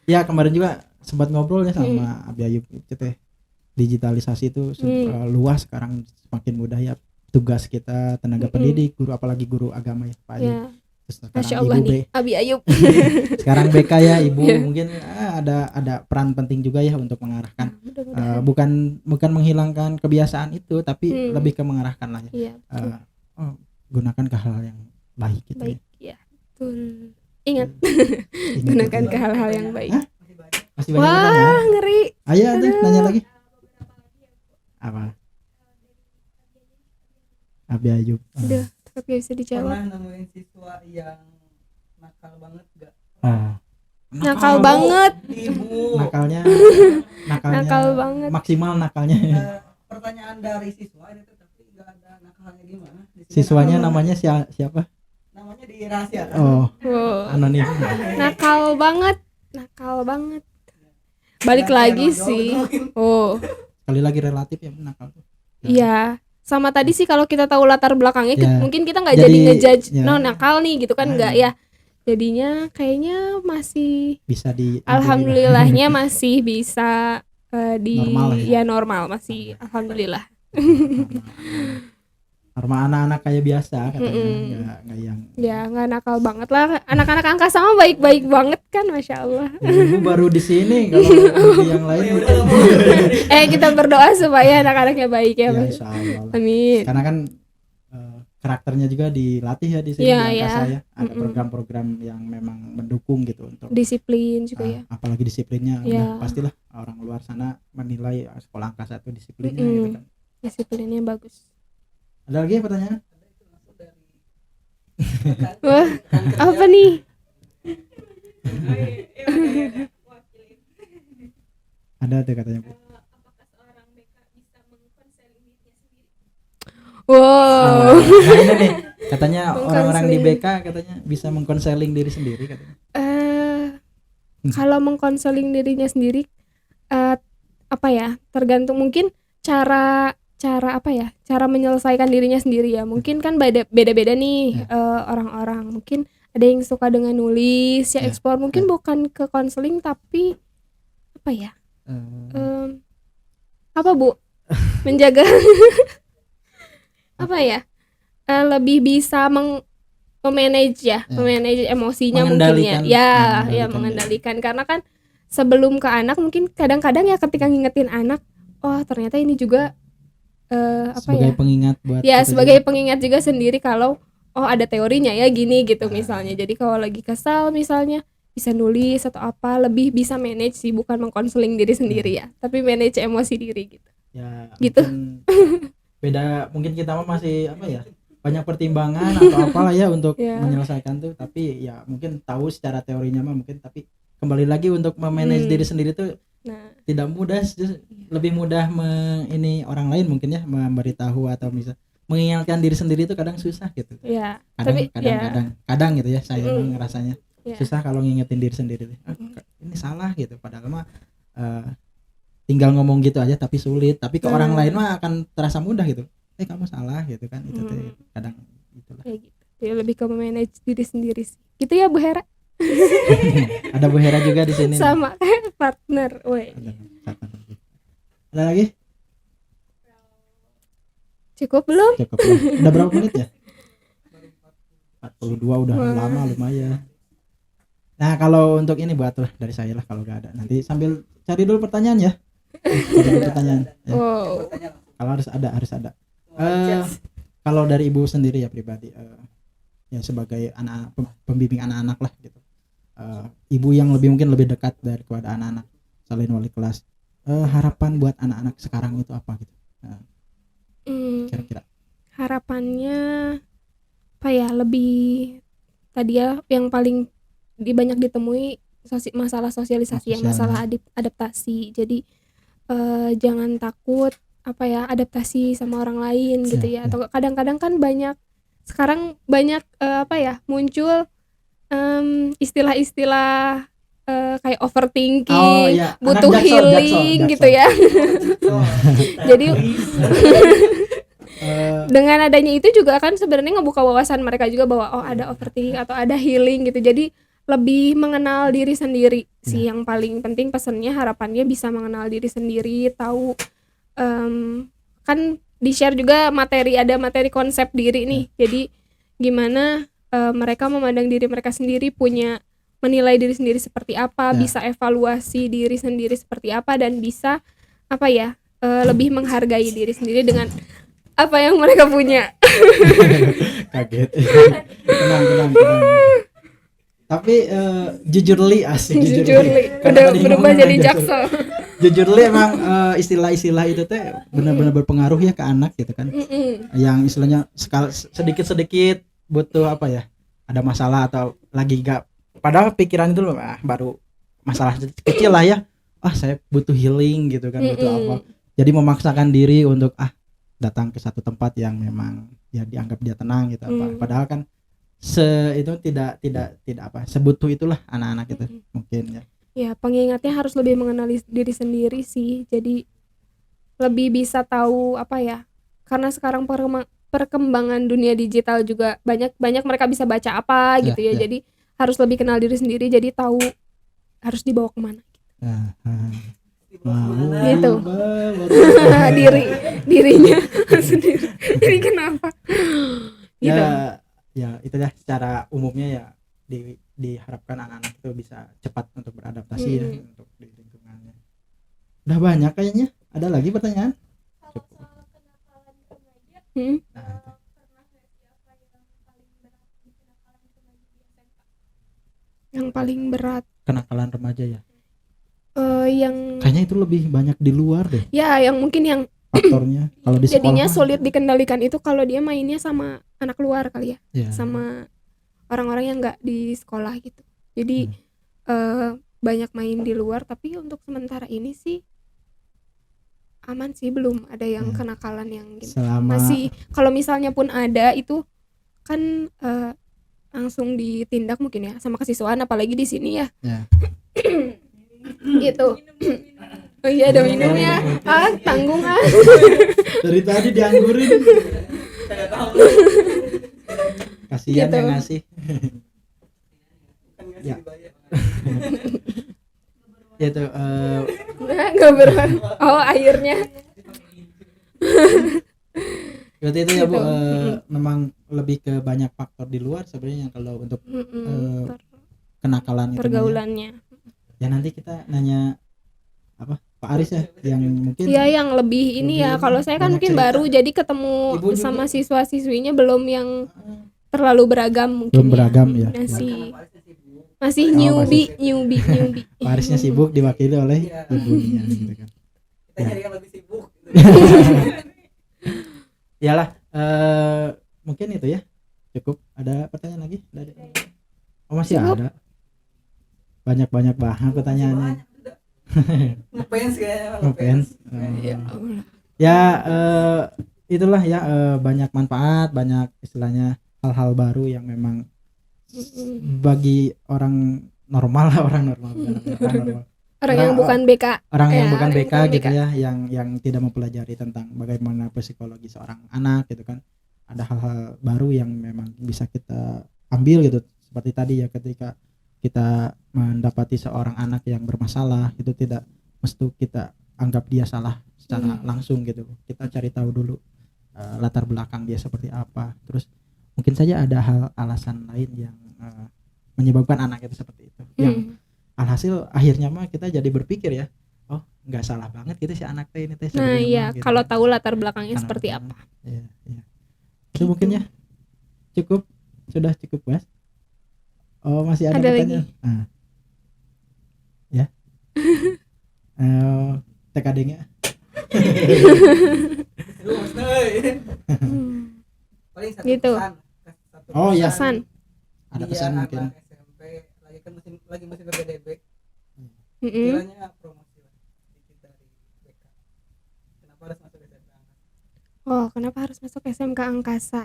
Ya kemarin juga sempat ngobrol ya sama Abi Ayub gitu ya. Digitalisasi itu luas sekarang, semakin mudah ya tugas kita tenaga pendidik, guru, apalagi guru agama ya Pak Ayub. Masya Allah nih Abi Ayub. Sekarang BK ya Ibu, mungkin ada peran penting juga ya untuk mengarahkan, bukan menghilangkan kebiasaan itu, tapi lebih ke mengarahkan lah ya. Gunakan ke hal yang baik gitu. Baik ya, betul. Ingat gunakan ke hal-hal yang baik. Masih banyak. Wah ngeri. Ayo nanya lagi. Apa? Abi Ayub. Udah, tapi bisa dijawab. Pernah nemuin siswa yang nakal banget gak? Nakal banget. Ibu. Nakalnya Nakal banget. Maksimal nakalnya. Pertanyaan dari siswa ini tuh, tapi gak ada nakalnya gimana. Siswanya namanya siapa? Namanya dirahasiakan. Oh, anonim. Nakal banget. balik Yang lagi kayak sih. nonjol, Oh, Sekali lagi relatif ya nakal tuh. iya. Sama tadi sih kalau kita tahu latar belakangnya Ya. mungkin kita nggak Jadi, jadi ngejudge ya. no nakal nih gitu kan, nggak Ah. ya. Jadinya kayaknya masih Bisa di alhamdulillahnya masih bisa di Normal lah ya. ya normal masih alhamdulillah. Normal anak-anak kayak biasa katanya, Mm-mm. nggak yang Ya nggak nakal banget lah, anak-anak angkasa sama baik-baik banget kan, masya Allah. ibu baru di sini kalau di yang lain Kita berdoa supaya anak-anaknya baik ya, ya Mas. insya Allah lah. Amin. Karena kan karakternya juga dilatih ya di sini Iya, di angkasa iya. ya. Ada Mm-mm. program-program yang memang mendukung gitu untuk Disiplin juga ya. apalagi disiplinnya. Iya. Udah pastilah orang luar sana menilai sekolah angkasa itu disiplinnya Mm-mm. gitu kan. Disiplinnya bagus. Ada lagi pertanyaan? Wah, apa nih? Ada tuh katanya Bu. Apakah seorang BK bisa mengkonseling dirinya sendiri? Wow. Nah, ini nih katanya orang-orang di Mengkonseling. BK katanya bisa mengkonseling diri sendiri katanya. Kalau mengkonseling dirinya sendiri, apa ya? Tergantung mungkin cara apa ya? Cara menyelesaikan dirinya sendiri ya. Mungkin kan beda-beda nih orang-orang. Mungkin ada yang suka dengan nulis, ya Ya, explore. Mungkin bukan ke konseling tapi apa ya? Apa Bu? Menjaga apa ya? Lebih bisa memanage ya, memanage emosinya mungkin ya. Mengendalikan. Ya, mengendalikan. Karena kan sebelum ke anak mungkin kadang-kadang ya ketika ngingetin anak, oh ternyata ini juga apa sebagai ya? pengingat buat Ya kita sebagai juga. pengingat juga sendiri kalau oh ada teorinya ya gini gitu misalnya. Jadi kalau lagi kesal misalnya bisa nulis atau apa, lebih bisa manage sih, bukan mengkonseling diri sendiri ya, tapi manage emosi diri gitu. Ya Gitu. mungkin beda, mungkin kita mah masih apa ya, banyak pertimbangan atau apalah ya untuk Ya. menyelesaikan tuh, tapi ya mungkin tahu secara teorinya mah mungkin, tapi kembali lagi untuk memanage diri sendiri tuh Nah, tidak mudah, lebih mudah ini orang lain mungkin ya, memberitahu atau bisa mengingatkan diri sendiri itu kadang susah gitu. ya, Kadang tapi ya, kadang gitu ya, saya emang ngerasanya Ya. susah kalau ngingetin diri sendiri. Ini salah gitu, padahal mah tinggal ngomong gitu aja tapi sulit, tapi ke orang lain mah akan terasa mudah gitu. Kamu salah gitu kan, itu tuh kadang itulah. kayak gitu. Jadi lebih ke memanage diri sendiri sih. Gitu ya Bu Hera. Ada Bu Hera juga di sini. Sama partner, woi. Ada lagi? Cukup belum? Cukup lah. Udah berapa menit ya? 42 udah lama lumayan. Nah kalau untuk ini buat lah dari saya lah, kalau gak ada nanti sambil cari dulu pertanyaan ya. Cari dulu pertanyaan ya. Wow. Kalau harus ada. Kalau dari ibu sendiri ya pribadi, ya sebagai anak pembimbing anak-anak lah gitu, ibu yang mungkin lebih dekat daripada anak-anak selain wali kelas, harapan buat anak-anak sekarang itu apa gitu, kira-kira? Harapannya apa ya, lebih tadi ya yang paling banyak ditemui masalah sosialisasi ya, masalah adaptasi. Jadi jangan takut apa ya, adaptasi sama orang lain gitu ya. Atau kadang-kadang kan sekarang banyak apa ya, muncul istilah-istilah kayak overthinking, butuh healing gitu ya. Jadi dengan adanya itu juga kan sebenarnya ngebuka wawasan mereka juga bahwa oh ada overthinking atau ada healing gitu. Jadi lebih mengenal diri sendiri sih yang paling penting. Pesannya, harapannya bisa mengenal diri sendiri, tahu kan di-share juga ada materi konsep diri nih. Jadi gimana mereka memandang diri mereka sendiri, menilai diri sendiri seperti apa, bisa evaluasi diri sendiri seperti apa, dan bisa apa ya, lebih menghargai diri sendiri dengan apa yang mereka punya. Kaget. tenang. Tapi jujurly asik. Jujurly udah berubah jadi jaksel. Jujurly emang istilah-istilah itu teh benar-benar berpengaruh ya ke anak gitu kan. Yang istilahnya sedikit-sedikit butuh apa ya, ada masalah atau lagi gak, padahal pikiran itu baru masalah kecil lah ya, saya butuh healing gitu kan, butuh apa, jadi memaksakan diri untuk datang ke satu tempat yang memang ya dianggap dia tenang gitu apa, padahal kan itu tidak apa, sebutuh itulah anak-anak itu mungkin ya. Ya, pengingatnya harus lebih mengenali diri sendiri sih. Jadi lebih bisa tahu apa ya? Karena sekarang perkembangan dunia digital juga banyak mereka bisa baca apa gitu ya. Ya. Jadi harus lebih kenal diri sendiri, jadi tahu harus dibawa kemana. Gitu. Dirinya sendiri. Ini kenapa? Gitu. Ya itu ya secara umumnya ya diharapkan anak-anak itu bisa cepat untuk beradaptasi ya untuk di lingkungannya. Udah banyak kayaknya. Ada lagi pertanyaan? Kalau soal kenakalan remaja, Hmm. pernah nggak sih apa yang paling berat di kenakalan remaja di SMK? Yang paling berat Kenakalan remaja ya. yang Kayaknya itu lebih banyak di luar deh ya yang mungkin yang faktornya. Kalau di sekolah jadinya mah, sulit dikendalikan itu kalau dia mainnya sama anak luar kali ya, ya. sama orang-orang yang nggak di sekolah gitu. Jadi banyak main di luar, tapi untuk sementara ini sih aman sih, belum ada yang Ya. kenakalan yang gitu. Selama Masih kalau misalnya pun ada itu kan langsung ditindak mungkin ya sama kesiswaan, apalagi di sini ya. Ya. Gitu. Oh iya, ada minumnya. Tanggung ah. dari tadi dianggurin. Kasihan Gitu. yang ngasih. Kan ngasih Ya. dibayar. Ya itu Nggak oh airnya. berarti itu ya Bu, Gitu. memang lebih ke banyak faktor di luar sebenarnya kalau untuk Mm-mm. kenakalan itu. Pergaulannya. Ya nanti kita nanya apa Pak Aris ya yang mungkin Iya, yang lebih ini ya. lebih Kalau saya kan banyak mungkin cerita. baru, jadi ketemu Ibu juga. sama siswa-siswinya belum yang terlalu beragam mungkin. Belum beragam ya. Masih Parisnya sibuk. masih Oh, newbie. Pak Arisnya sibuk diwakili oleh Iya. ibunya gitu kan. Kita nyari yang lebih sibuk gitu. Iyalah, mungkin itu ya. Cukup. Ada pertanyaan lagi? Oh, masih Cukup. ada. Banyak-banyak banget pertanyaannya. Ngefans kayaknya. Ngefans. Ya Allah. Ya itulah ya, banyak manfaat, banyak istilahnya hal-hal baru yang memang bagi orang normal lah, orang normal, bukan orang normal. Orang yang bukan BK. Orang yang Ya, bukan orang BK bukan gitu BK. ya, yang tidak mempelajari tentang bagaimana psikologi seorang anak gitu kan. Ada hal-hal baru yang memang bisa kita ambil gitu, seperti tadi ya, ketika kita mendapati seorang anak yang bermasalah itu tidak mesti kita anggap dia salah secara langsung gitu. Kita cari tahu dulu latar belakang dia seperti apa, terus mungkin saja ada hal alasan lain yang menyebabkan anak itu seperti itu, yang alhasil akhirnya mah kita jadi berpikir ya, oh nggak salah banget gitu si anak teh ini teh Nah sebenarnya iya, mah, gitu. kalau tahu latar belakangnya Karena- seperti apa. Iya. Itu mungkin ya cukup, sudah cukup Mas. Oh masih ada Ada pertanyaan? Ya. TKD-nya Seru Mas Noy. Paling satu Gitu. pesan. Satu Oh, iya. Pesan. ada Biar pesan anak mungkin. SMP lagi kan musim PPDB. Mm-mm. Kiranya promosi lah sedikit dari BK. Kenapa harus masuk SMK? Oh, kenapa harus masuk SMK Angkasa?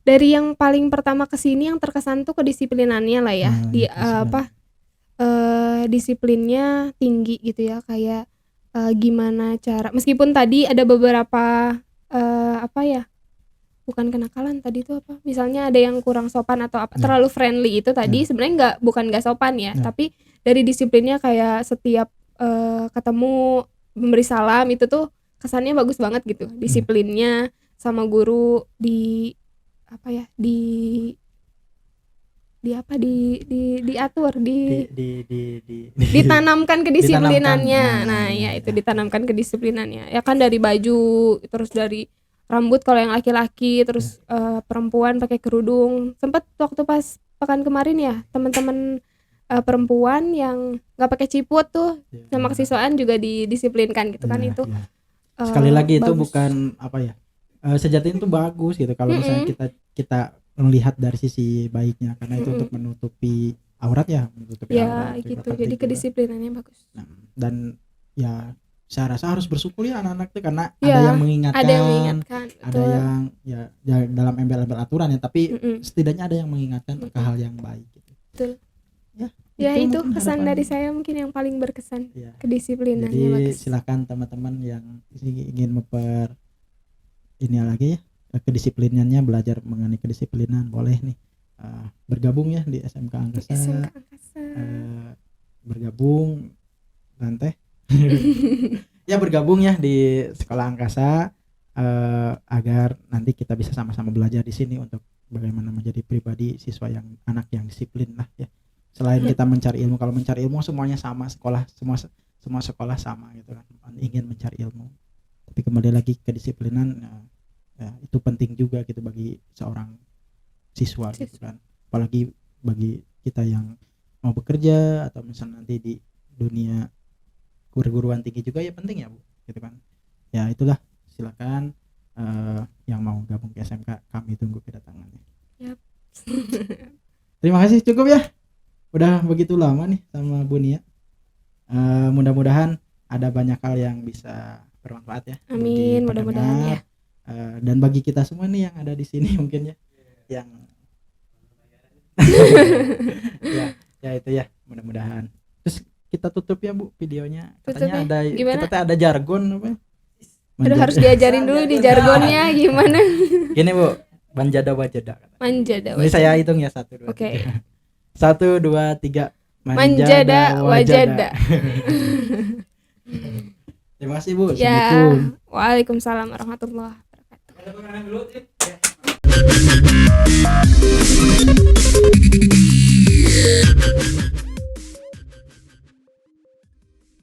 Dari yang paling pertama ke sini yang terkesan tuh kedisiplinannya lah ya. Nah, Di kedisiplinan. disiplinnya tinggi gitu ya, kayak gimana cara, meskipun tadi ada beberapa apa ya? Bukan kenakalan tadi tuh apa? Misalnya ada yang kurang sopan atau apa, Ya. terlalu friendly itu tadi sebenarnya bukan nggak sopan ya, Ya. tapi dari disiplinnya kayak setiap ketemu memberi salam itu tuh kesannya bagus banget gitu. Disiplinnya sama guru di apa ya? Diatur, ditanamkan kedisiplinannya. Ditanamkan. Nah, ya itu ditanamkan kedisiplinannya. Ya kan dari baju, terus dari rambut kalau yang laki-laki, terus perempuan pakai kerudung. Sempet waktu pas pekan kemarin ya, teman-teman perempuan yang nggak pakai ciput tuh sama kesiswaan juga didisiplinkan gitu kan. Ya, itu ya. Sekali lagi itu bagus. bukan apa ya, sejatinya itu bagus gitu kalau misalnya kita melihat dari sisi baiknya, karena itu untuk menutupi aurat ya, menutupi ya aurat juga gitu. penting Jadi juga. kedisiplinannya bagus. Nah, dan ya saya rasa harus bersyukur ya anak-anak tuh, karena Ya, ada yang mengingatkan, Ada yang mengingatkan. ada betul. yang ya dalam embel-embel aturan ya, tapi Mm-mm. setidaknya ada yang mengingatkan ke hal yang baik gitu. Betul. Ya Ya itu mungkin kesan harapan. dari saya mungkin yang paling berkesan, Ya. kedisiplinannya Jadi bagus. silakan teman-teman yang ingin ini lagi ya, kedisiplinannya, belajar mengenai kedisiplinan, boleh nih bergabung ya di SMK Angkasa. SMK Angkasa. Bergabung nanti ya bergabung ya di sekolah Angkasa agar nanti kita bisa sama-sama belajar di sini untuk bagaimana menjadi pribadi siswa yang anak yang disiplin lah ya. Selain kita mencari ilmu, kalau mencari ilmu semuanya sama, sekolah semua sekolah sama gitu kan, ingin mencari ilmu. Tapi kembali lagi kedisiplinan ya, itu penting juga gitu bagi seorang siswa gitu kan, apalagi bagi kita yang mau bekerja atau misalnya nanti di dunia perguruan tinggi juga ya penting ya Bu gitu kan. Ya itulah, silakan yang mau gabung ke SMK, kami tunggu kedatangannya. Yap. Terima kasih, cukup ya, udah begitu lama nih sama Bu Nia. Mudah-mudahan ada banyak hal yang bisa bermanfaat ya. Amin, bagi mudah-mudahan ya. pendengar, dan bagi kita semua nih yang ada di sini mungkin ya, yang ya itu ya, mudah-mudahan. Terus kita tutup ya Bu videonya. Katanya Tutup ada ya? Gimana? kita teh ada jargon apa? Aduh, harus diajarin dulu di jargonnya gimana. Gini Bu, manjada wajada. Manjada Ini saya hitung ya 1 2 Oke. 3. 1 2 3. Manjada wajada. Terima kasih Bu. Ya. Assalamualaikum. Waalaikumsalam warahmatullahi wabarakatuh.